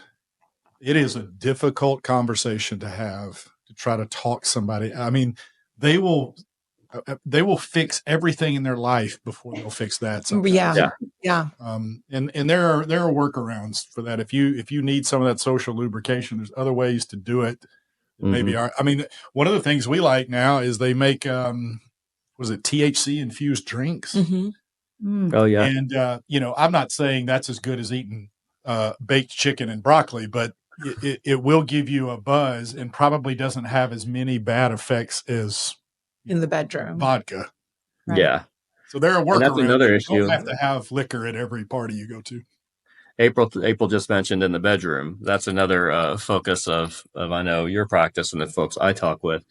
it is a difficult conversation to have to try to talk somebody. I mean, they will fix everything in their life before they'll fix that. Sometimes. Yeah. And there are workarounds for that. If you need some of that social lubrication, there's other ways to do it. Maybe one of the things we like now is they make THC infused drinks. Mm-hmm. Oh yeah. And I'm not saying that's as good as eating baked chicken and broccoli, but it will give you a buzz and probably doesn't have as many bad effects as in the bedroom vodka. Right. Yeah. So there are workarounds. That's another issue. You don't have to have liquor at every party you go to. April just mentioned in the bedroom. That's another focus of I know your practice and the folks I talk with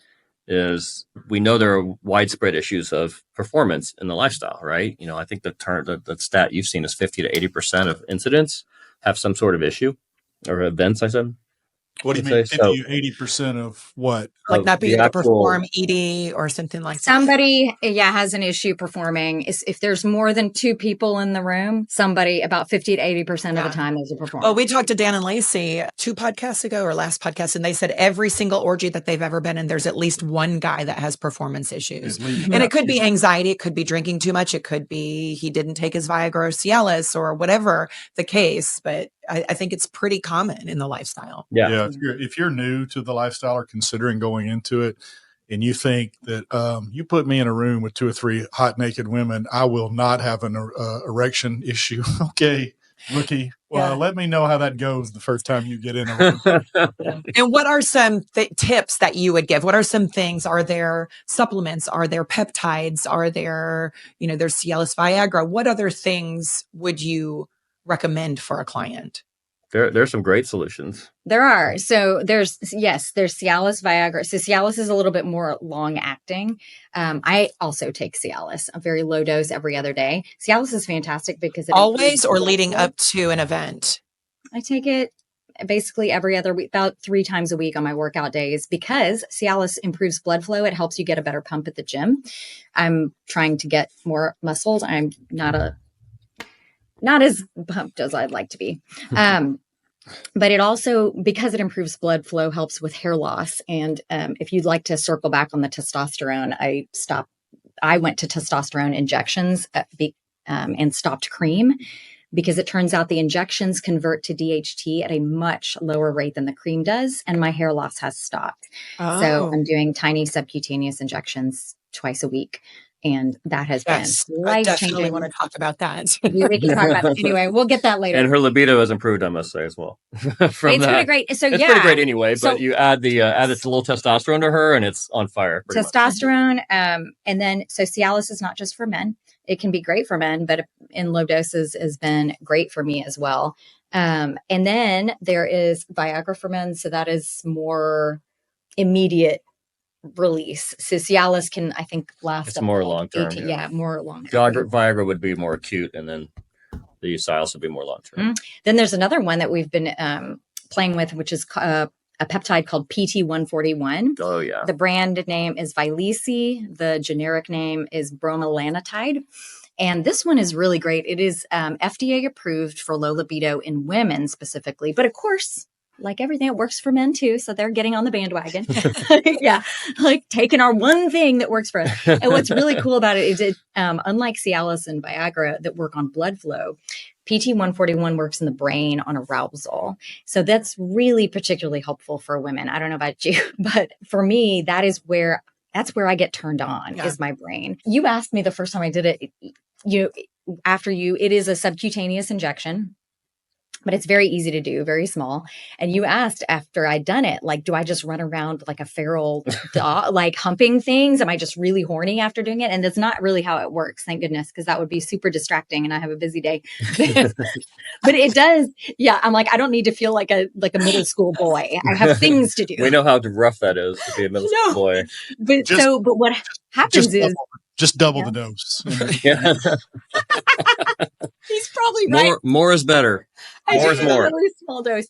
is we know there are widespread issues of performance in the lifestyle, right? I think the stat you've seen is 50 to 80% of incidents have some sort of issue or events. I said. What do you mean? 80% of what? Like not being able to perform ED or something like that. Somebody, has an issue performing. If there's more than 2 people in the room, somebody about 50 to 80% of the time is a performer. Well, we talked to Dan and Lacey 2 podcasts ago or last podcast, and they said every single orgy that they've ever been in, there's at least one guy that has performance issues. And it could be anxiety. It could be drinking too much. It could be he didn't take his Viagra or Cialis or whatever the case. But I think it's pretty common in the lifestyle. Yeah. If you're new to the lifestyle or considering going into it, and you think that you put me in a room with 2 or 3 hot naked women, I will not have an erection issue. Okay, rookie. Well, let me know how that goes the first time you get in a room. And what are some tips that you would give? What are some things? Are there supplements? Are there peptides? Are there, there's Cialis, Viagra? What other things would you recommend for a client? There's some great solutions. There are. So there's Cialis, Viagra. So Cialis is a little bit more long acting. I also take Cialis, a very low dose every other day. Cialis is fantastic because it always or leading up to an event. I take it basically every other week, about 3 times a week on my workout days, because Cialis improves blood flow. It helps you get a better pump at the gym. I'm trying to get more muscles. I'm not as pumped as I'd like to be. But it also, because it improves blood flow, helps with hair loss. And if you'd like to circle back on the testosterone, I went to testosterone injections and stopped cream, because it turns out the injections convert to DHT at a much lower rate than the cream does. And my hair loss has stopped. Oh. So I'm doing tiny subcutaneous injections twice a week. And that has been life-changing. I definitely want to talk about that. We can talk about it. Anyway, we'll get that later. And her libido has improved, I must say, as well. It's pretty great. So it's pretty great anyway. But you add this little testosterone to her, and it's on fire. Testosterone, and then Cialis is not just for men. It can be great for men, but in low doses has been great for me as well. And then there is Viagra for men, so that is more immediate release. So Cialis can, I think, last. It's more long term. More long term. Viagra would be more acute, and then the Cialis would be more long term. Mm-hmm. Then there's another one that we've been playing with, which is a peptide called PT141. Oh yeah. The brand name is Vyleesi. The generic name is bromolanotide. And this one is really great. It is FDA approved for low libido in women specifically, but of course, like everything, it works for men too. So they're getting on the bandwagon. Yeah. Like taking our one thing that works for us. And what's really cool about it is unlike Cialis and Viagra that work on blood flow, PT141 works in the brain on arousal. So that's really particularly helpful for women. I don't know about you, but for me, that's where I get turned on is my brain. You asked me the first time I did it, it is a subcutaneous injection. But it's very easy to do, very small. And you asked after I'd done it, like, do I just run around like a feral dog, like humping things? Am I just really horny after doing it? And that's not really how it works, thank goodness, because that would be super distracting and I have a busy day. But it does. Yeah, I'm like, I don't need to feel like a middle school boy. I have things to do. We know how rough that is to be a middle school boy. But what happens is just double the dose. Yeah. He's probably right. More is better. More is more. A really small dose.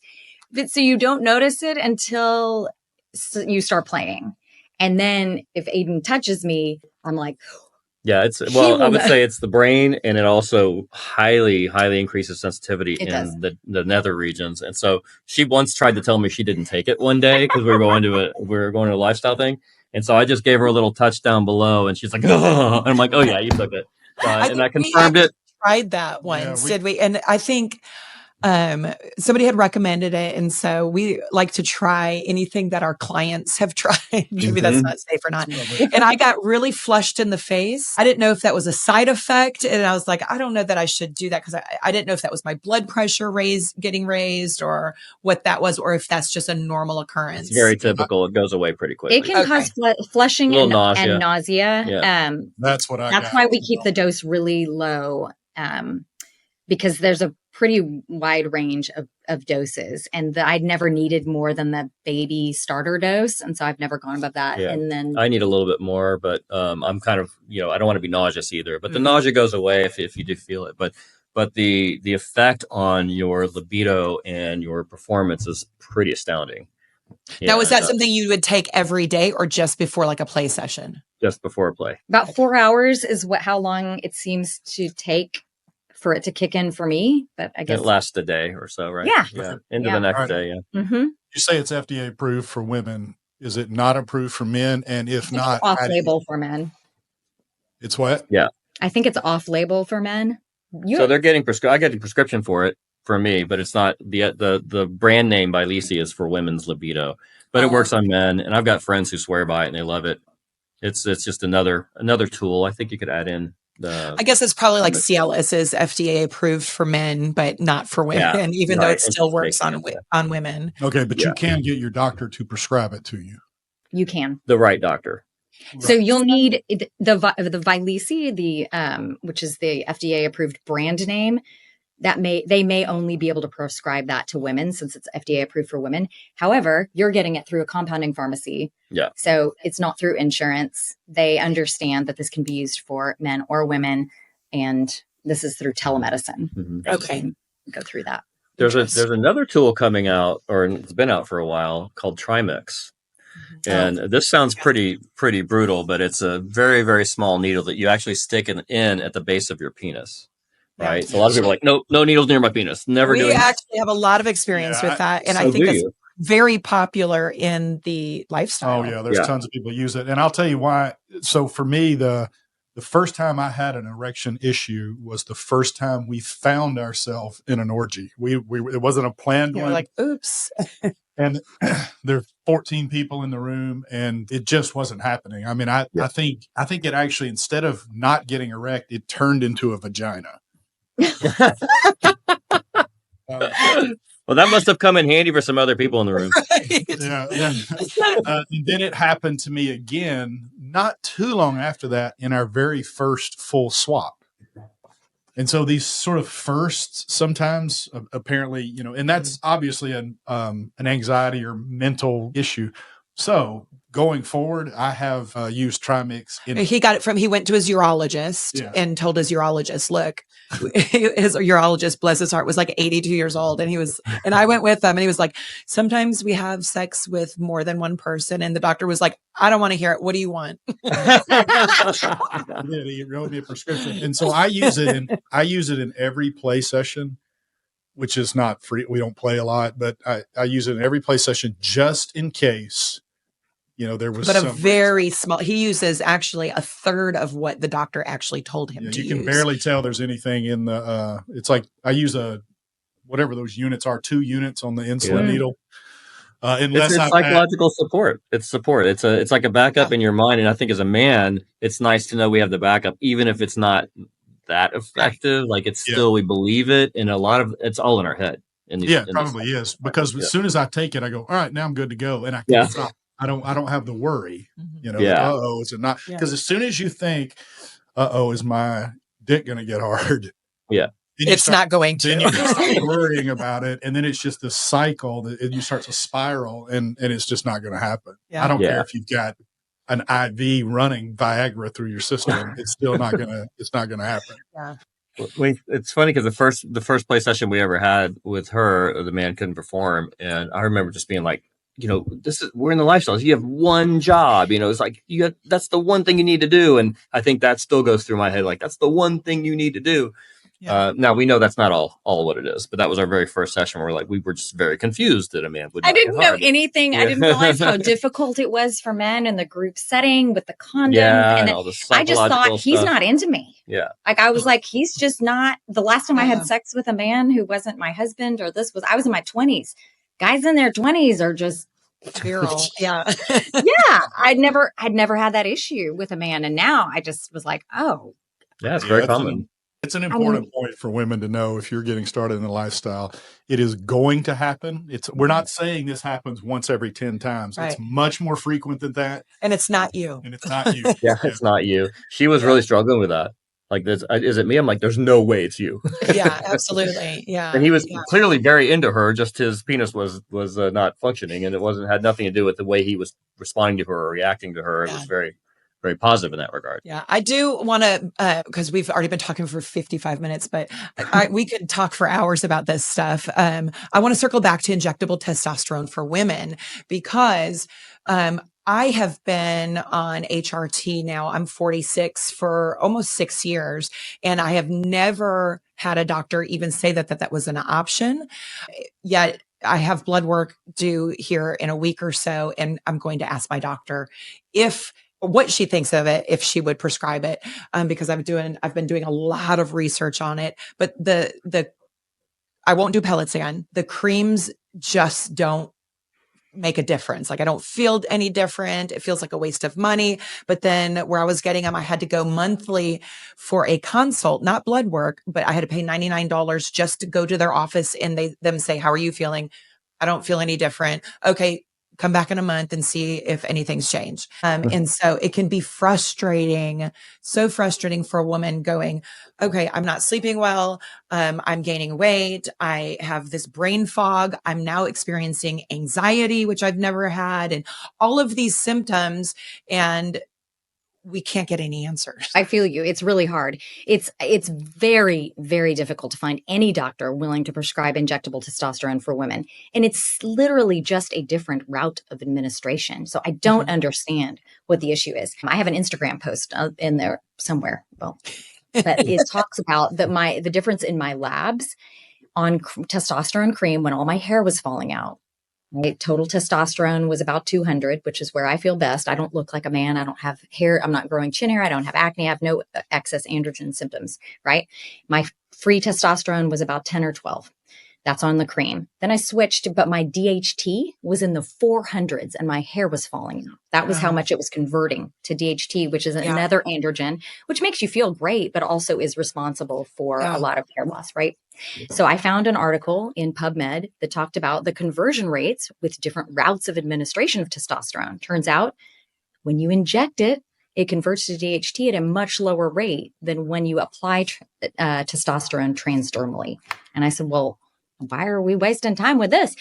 But so you don't notice it until you start playing. And then if Aiden touches me, I'm like, yeah, I would say it's the brain, and it also highly, highly increases sensitivity in the nether regions. And so she once tried to tell me she didn't take it one day because we were going to a lifestyle thing. And so I just gave her a little touch down below, and she's like, oh, and I'm like, oh yeah, you took it. And I confirmed it. Tried that once, did we? And I think somebody had recommended it, and so we like to try anything that our clients have tried. Maybe that's not safe or not. And I got really flushed in the face. I didn't know if that was a side effect, and I was like, I don't know that I should do that, because I didn't know if that was my blood pressure getting raised, or what that was, or if that's just a normal occurrence. It's very typical. It goes away pretty quickly. It can cause flushing and nausea. Yeah. That's what That's why we keep the dose really low, because there's a pretty wide range of doses, and I'd never needed more than the baby starter dose, and so I've never gone above that. Yeah. And then I need a little bit more, but I'm kind of, I don't want to be nauseous either, but the nausea goes away if you do feel it. But the effect on your libido and your performance is pretty astounding. Now, is that something you would take every day, or just before like a play session? Just before a play. About 4 hours is how long it seems to take for it to kick in for me, but I guess it lasts a day or so, right? Yeah. Into the next day. Yeah. Mm-hmm. You say it's FDA approved for women. Is it not approved for men? And if not, off-label for men. It's what? Yeah. I think it's off-label for men. So they're getting I get a prescription for it for me, but it's not the brand name by Lisi is for women's libido, but it works on men. And I've got friends who swear by it and they love it. It's just another tool. I think you could add in I guess it's probably like Cialis is FDA approved for men, but not for women, even though it still works on women. Okay, but you can get your doctor to prescribe it to you. You can. The right doctor. So you'll need the Vyleesi, which is the FDA approved brand name. They may only be able to prescribe that to women since it's FDA approved for women. However, you're getting it through a compounding pharmacy. Yeah. So it's not through insurance. They understand that this can be used for men or women, and this is through telemedicine. Mm-hmm. Okay. Go through that. There's another tool coming out, or it's been out for a while, called Trimix. And this sounds pretty brutal, but it's a very, very small needle that you actually stick in at the base of your penis. Right. So a lot of people are like, no needles near my penis. Never doing that. We actually have a lot of experience with that. And I think it's very popular in the lifestyle. Oh, yeah. There's tons of people use it. And I'll tell you why. So for me, the first time I had an erection issue was the first time we found ourselves in an orgy. It wasn't a planned one. Like, oops. And there's 14 people in the room, and it just wasn't happening. I mean, I think it actually, instead of not getting erect, it turned into a vagina. Well, that must have come in handy for some other people in the room. Right. And then it happened to me again, not too long after that, in our very first full swap. And so these sort of firsts sometimes apparently, and that's obviously an anxiety or mental issue. So going forward, I have used Trimix. He went to his urologist and told his urologist, look, his urologist, bless his heart, was like 82 years old. And I went with him and he was like, sometimes we have sex with more than one person. And the doctor was like, I don't want to hear it. What do you want? He wrote me a prescription. And so I use it in every play session, which is not free. We don't play a lot, but I use it in every play session just in case. There was a very small, he uses actually a third of what the doctor actually told him to use. You can barely tell there's anything in the, it's like I use whatever those units are, 2 units on the insulin needle. Unless it's psychological support. It's support. It's like a backup in your mind. And I think as a man, it's nice to know we have the backup, even if it's not that effective. Like it's still, we believe it. And a lot of it's all in our head. Probably is. Because as soon as I take it, I go, all right, now I'm good to go. And I can't stop. I don't have the worry, is it not? Because as soon as you think, is my dick going to get hard? Yeah. It's not going to. Then you start worrying about it. And then it's just this cycle that you start to spiral and it's just not going to happen. Yeah. I don't care if you've got an IV running Viagra through your system. It's still not going to happen. Yeah. It's funny because the first play session we ever had with her, the man couldn't perform. And I remember just being like, we're in the lifestyle. You have one job, it's like, that's the one thing you need to do. And I think that still goes through my head. Like, that's the one thing you need to do. Yeah. Now we know that's not all what it is, but that was our very first session where we were just very confused that a man would. I didn't know anything. Yeah. I didn't realize how difficult it was for men in the group setting with the condom. And all the I just thought he's not into me. Yeah. I was like, he's just not. The last time I had sex with a man who wasn't my husband I was in my 20s. Guys in their 20s are just virile. Yeah. Yeah. I'd never had that issue with a man. And now I just was like, oh. Yeah, it's very common. It's an important point for women to know if you're getting started in the lifestyle. It is going to happen. We're not saying this happens once every 10 times. Right. It's much more frequent than that. And it's not you. It's not you. She was really struggling with that. Like, this, is it me? I'm like, there's no way it's you. Yeah, absolutely. Yeah. And he was clearly very into her. Just his penis was not functioning, and it had nothing to do with the way he was responding to her or reacting to her. It was very, very positive in that regard. Yeah. I do want to, because we've already been talking for 55 minutes, but we could talk for hours about this stuff. I want to circle back to injectable testosterone for women because, I have been on HRT now. I'm 46 for almost 6 years, and I have never had a doctor even say that was an option. Yet I have blood work due here in a week or so, and I'm going to ask my doctor what she thinks of it, if she would prescribe it, because I've been doing a lot of research on it. But I won't do pellets again. The creams just don't make a difference. Like I don't feel any different. It feels like a waste of money. But then where I was getting them, I had to go monthly for a consult, not blood work, but I had to pay $99 just to go to their office and them say, how are you feeling? I don't feel any different. Okay. Come back in a month and see if anything's changed. And so it can be frustrating, so frustrating for a woman going, okay, I'm not sleeping well. I'm gaining weight. I have this brain fog. I'm now experiencing anxiety, which I've never had, and all of these symptoms. And we can't get any answers. I feel you. It's really hard. It's very, very difficult to find any doctor willing to prescribe injectable testosterone for women. And it's literally just a different route of administration. So I don't understand what the issue is. I have an Instagram post in there somewhere. Well, but it talks about the difference in my labs on testosterone cream when all my hair was falling out. My total testosterone was about 200, which is where I feel best. I don't look like a man. I don't have hair. I'm not growing chin hair. I don't have acne. I have no excess androgen symptoms, right? My free testosterone was about 10 or 12. That's on the cream. Then I switched, but my DHT was in the 400s and my hair was falling out. That was how much it was converting to DHT, which is another androgen, which makes you feel great, but also is responsible for a lot of hair loss, right? So I found an article in PubMed that talked about the conversion rates with different routes of administration of testosterone. Turns out when you inject it, it converts to DHT at a much lower rate than when you apply testosterone transdermally. And I said, well, why are we wasting time with this?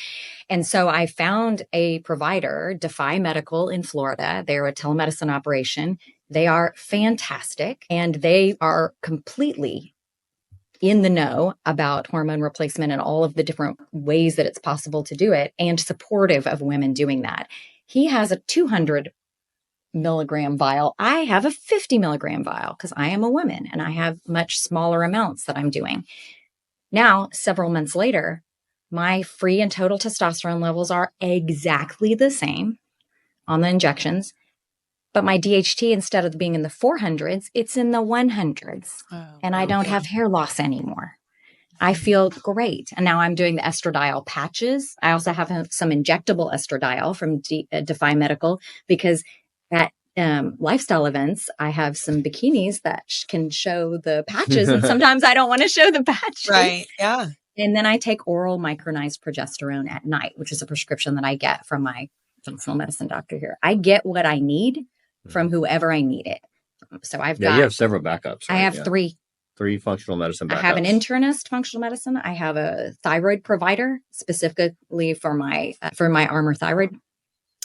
And so I found a provider, Defy Medical in Florida. They're a telemedicine operation. They are fantastic and they are completely in the know about hormone replacement and all of the different ways that it's possible to do it and supportive of women doing that. He has a 200 milligram vial. I have a 50 milligram vial because I am a woman and I have much smaller amounts that I'm doing. Now, several months later, my free and total testosterone levels are exactly the same on the injections, but my DHT, instead of being in the 400s, it's in the 100s, and I don't have hair loss anymore. I feel great. And now I'm doing the estradiol patches. I also have some injectable estradiol from Defy Medical because at lifestyle events, I have some bikinis that can show the patches. And sometimes I don't want to show the patches. Right. Yeah. And then I take oral micronized progesterone at night, which is a prescription that I get from my functional medicine doctor here. I get what I need from whoever I need it. So I've got... you have several backups. Right? I have three. 3 functional medicine backups. I have an internist functional medicine. I have a thyroid provider specifically for my Armour thyroid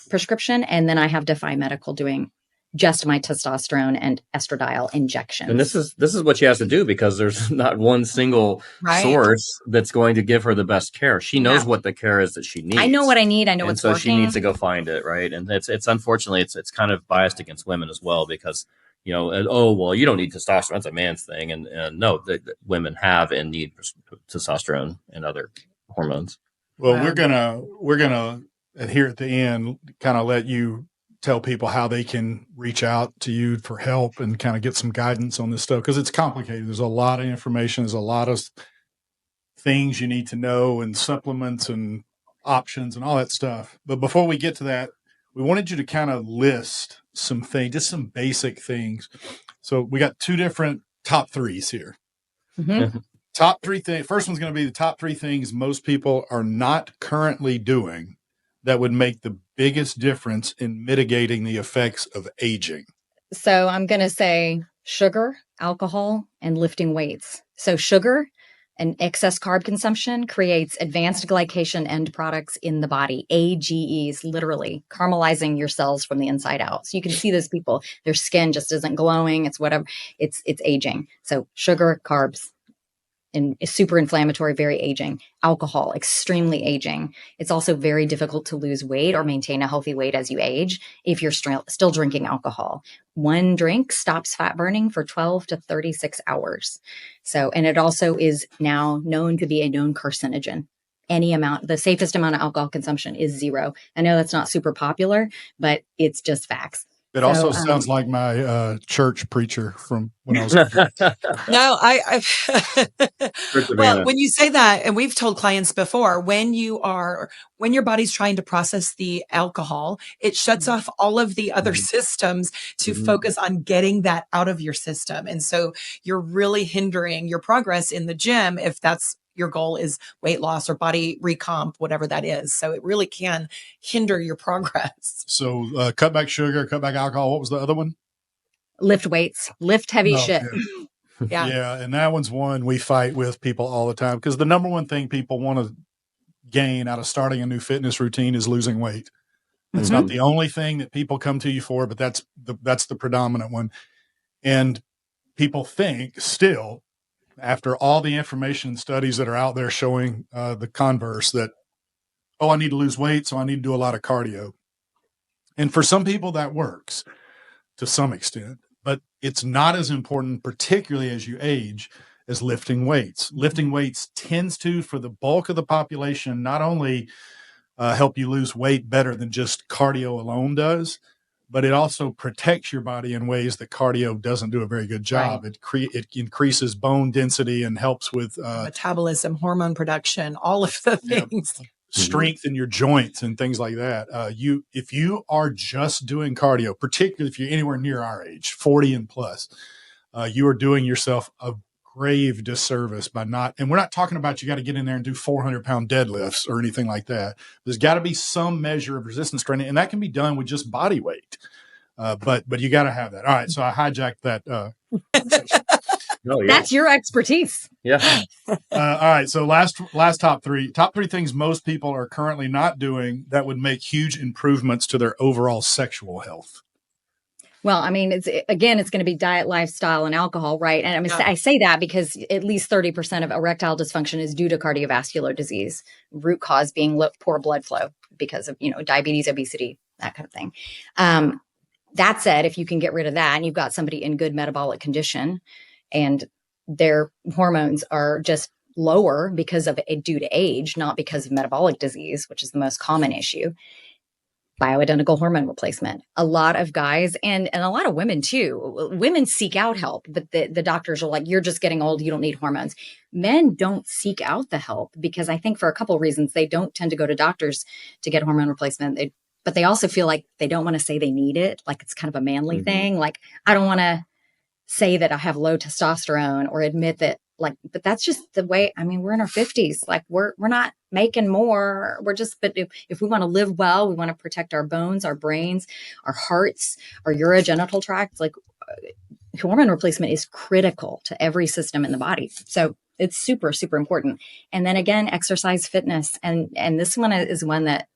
prescription. And then I have Defy Medical doing just my testosterone and estradiol injections. And this is what she has to do because there's not one single source that's going to give her the best care. She knows what the care is that she needs. I know what I need. I know what's working. So she needs to go find it, right? And it's unfortunately it's kind of biased against women as well because you don't need testosterone. That's a man's thing, and no, the women have and need testosterone and other hormones. Well, we're gonna here at the end kind of let you tell people how they can reach out to you for help and kind of get some guidance on this stuff because it's complicated. There's a lot of information. There's a lot of things you need to know and supplements and options and all that stuff. But before we get to that, we wanted you to kind of list some things, just some basic things. So we got 2 different top 3s here. Mm-hmm. Top 3 things. First one's going to be the top 3 things most people are not currently doing that would make the biggest difference in mitigating the effects of aging. So I'm going to say sugar, alcohol, and lifting weights. So sugar and excess carb consumption creates advanced glycation end products in the body, AGEs, literally caramelizing your cells from the inside out. So you can see those people, their skin just isn't glowing. It's whatever. It's aging. So sugar, carbs, and super inflammatory, very aging. Alcohol, extremely aging. It's also very difficult to lose weight or maintain a healthy weight as you age if you're still drinking alcohol. 1 drink stops fat burning for 12 to 36 hours. So, and it also is now known to be a known carcinogen. The safest amount of alcohol consumption is 0. I know that's not super popular, but it's just facts. It also sounds like my church preacher from when I was. No, well, when you say that, and we've told clients before, when your body's trying to process the alcohol, it shuts off all of the other systems to focus on getting that out of your system. And so you're really hindering your progress in the gym if that's your goal is weight loss or body recomp, whatever that is. So it really can hinder your progress. So cut back sugar, cut back alcohol. What was the other one? Lift weights, lift heavy shit. Yeah. Yeah. And that one's one we fight with people all the time because the number one thing people want to gain out of starting a new fitness routine is losing weight. That's not the only thing that people come to you for, but that's the predominant one. And people think still, after all the information and studies that are out there showing the converse, that, oh, I need to lose weight, so I need to do a lot of cardio. And for some people that works to some extent, but it's not as important, particularly as you age, as lifting weights. Lifting weights tends to, for the bulk of the population, not only help you lose weight better than just cardio alone does, but it also protects your body in ways that cardio doesn't do a very good job. Right. It increases bone density and helps with metabolism, hormone production, all of the things. Yeah, strength in your joints and things like that. If you are just doing cardio, particularly if you're anywhere near our age, 40 and plus, you are doing yourself a grave disservice by not, and we're not talking about you got to get in there and do 400-pound deadlifts or anything like that. There's got to be some measure of resistance training, and that can be done with just body weight. But you got to have that. All right, so I hijacked that. That's your expertise. Yeah. All right, so last top three things most people are currently not doing that would make huge improvements to their overall sexual health. Well, I mean, it's going to be diet, lifestyle, and alcohol, right? And I mean, I say that because at least 30% of erectile dysfunction is due to cardiovascular disease, root cause being poor blood flow because of, diabetes, obesity, that kind of thing. That said, if you can get rid of that and you've got somebody in good metabolic condition and their hormones are just lower because of due to age, not because of metabolic disease, which is the most common issue, bioidentical hormone replacement. A lot of guys and a lot of women too. Women seek out help, but the doctors are like, you're just getting old. You don't need hormones. Men don't seek out the help because I think for a couple of reasons, they don't tend to go to doctors to get hormone replacement. But they also feel like they don't want to say they need it. Like it's kind of a manly thing. Like I don't want to say that I have low testosterone or admit that but that's just the way, I mean, we're in our 50s. Like we're not making more. We're just, but if we want to live well, we want to protect our bones, our brains, our hearts, our urogenital tract, like hormone replacement is critical to every system in the body. So it's super, super important. And then again, exercise, fitness. And this one is one that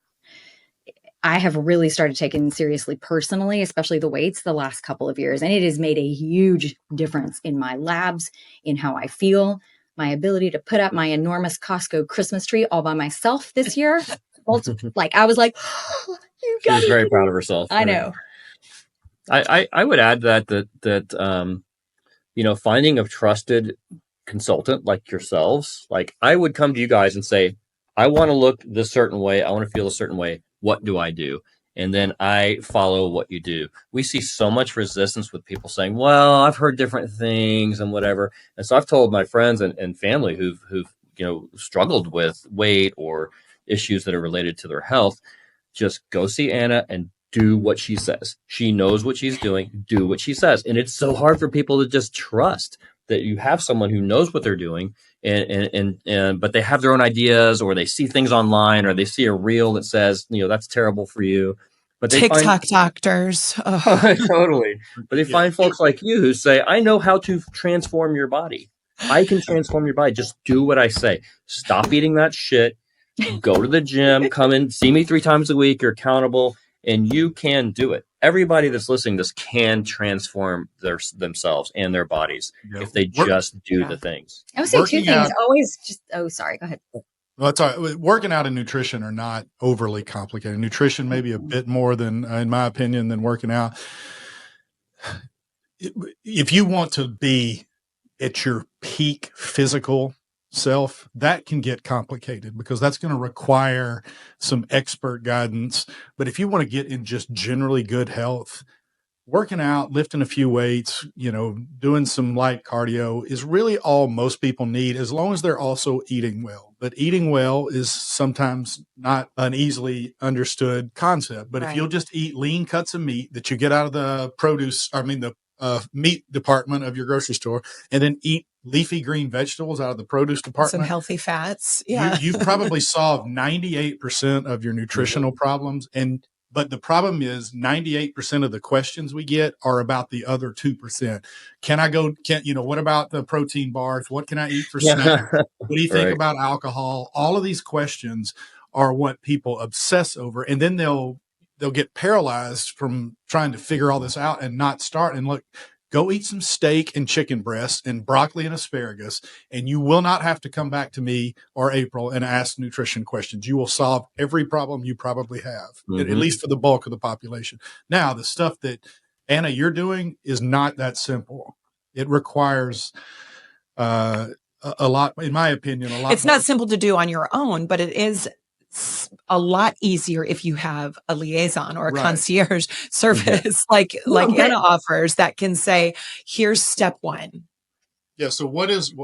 I have really started taking seriously personally, especially the weights the last couple of years. And it has made a huge difference in my labs, in how I feel, my ability to put up my enormous Costco Christmas tree all by myself this year. Like I was like, oh, you got She's very proud of herself. I know. I would add that finding a trusted consultant like yourselves, like I would come to you guys and say, I want to look this certain way. I want to feel a certain way. What do I do? And then I follow what you do. We see so much resistance with people saying, well, I've heard different things and whatever. And so I've told my friends and family who've struggled with weight or issues that are related to their health, just go see Anna and do what she says. She knows what she's doing. Do what she says. And it's so hard for people to just trust that you have someone who knows what they're doing but they have their own ideas, or they see things online, or they see a reel that says, that's terrible for you. But they TikTok doctors. Totally. But they find folks like you who say, I know how to transform your body. I can transform your body. Just do what I say. Stop eating that shit. Go to the gym. Come in. See me 3 times a week. You're accountable. And you can do it. Everybody that's listening to this can transform themselves and their bodies if they just do the things. I would say 2 things. Always just, sorry, go ahead. Well, that's all right. Working out and nutrition are not overly complicated. Nutrition maybe a bit more than, in my opinion, than working out. If you want to be at your peak physical self, that can get complicated because that's going to require some expert guidance. But if you want to get in just generally good health, working out, lifting a few weights, doing some light cardio is really all most people need, as long as they're also eating well. But eating well is sometimes not an easily understood concept. But if you'll just eat lean cuts of meat that you get out of the meat department of your grocery store, and then eat leafy green vegetables out of the produce department, some healthy fats. Yeah. You've probably solved 98% of your nutritional problems. But the problem is 98% of the questions we get are about the other 2%. What about the protein bars? What can I eat for snack? What do you think about alcohol? All of these questions are what people obsess over. And then they'll get paralyzed from trying to figure all this out and not start. And look, go eat some steak and chicken breasts and broccoli and asparagus, and you will not have to come back to me or April and ask nutrition questions. You will solve every problem you probably have, at least for the bulk of the population. Now, the stuff that, Anna, you're doing is not that simple. It requires a lot, in my opinion, a lot. It's not simple to do on your own, but it is a lot easier if you have a liaison or a concierge service like Anna offers that can say, here's step one. Yeah. So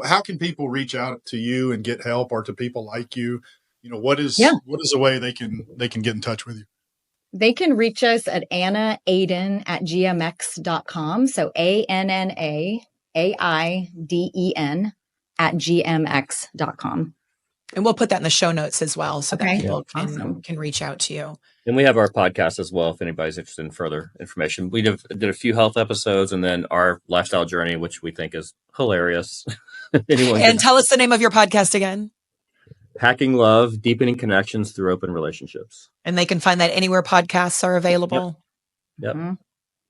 how can people reach out to you and get help, or to people like you? What is a way they can get in touch with you? They can reach us at annaaiden at gmx.com. So ANNAAIDEN at gmx.com. And we'll put that in the show notes as well, so that people can reach out to you. And we have our podcast as well, if anybody's interested in further information. We did a few health episodes, and then our lifestyle journey, which we think is hilarious. Tell us the name of your podcast again. Hacking Love, Deepening Connections Through Open Relationships. And they can find that anywhere podcasts are available. Yep. Mm-hmm.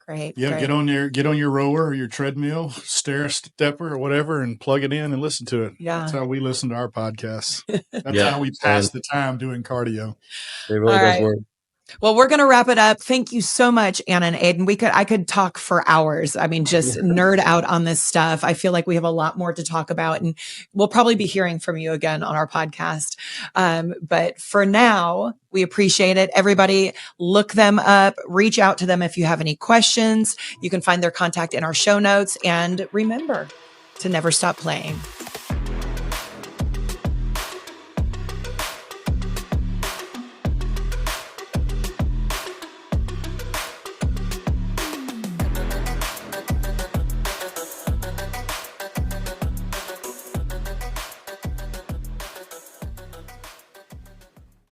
Great. Yeah, great. Get on your rower or your treadmill, stepper or whatever, and plug it in and listen to it. Yeah. That's how we listen to our podcasts. That's how we pass the time doing cardio. It really does work. Well, we're going to wrap it up. Thank you so much, Anna and Aiden. I could talk for hours. I mean, just nerd out on this stuff. I feel like we have a lot more to talk about, and we'll probably be hearing from you again on our podcast. But for now, we appreciate it. Everybody, look them up, reach out to them if you have any questions. You can find their contact in our show notes, and remember to never stop playing.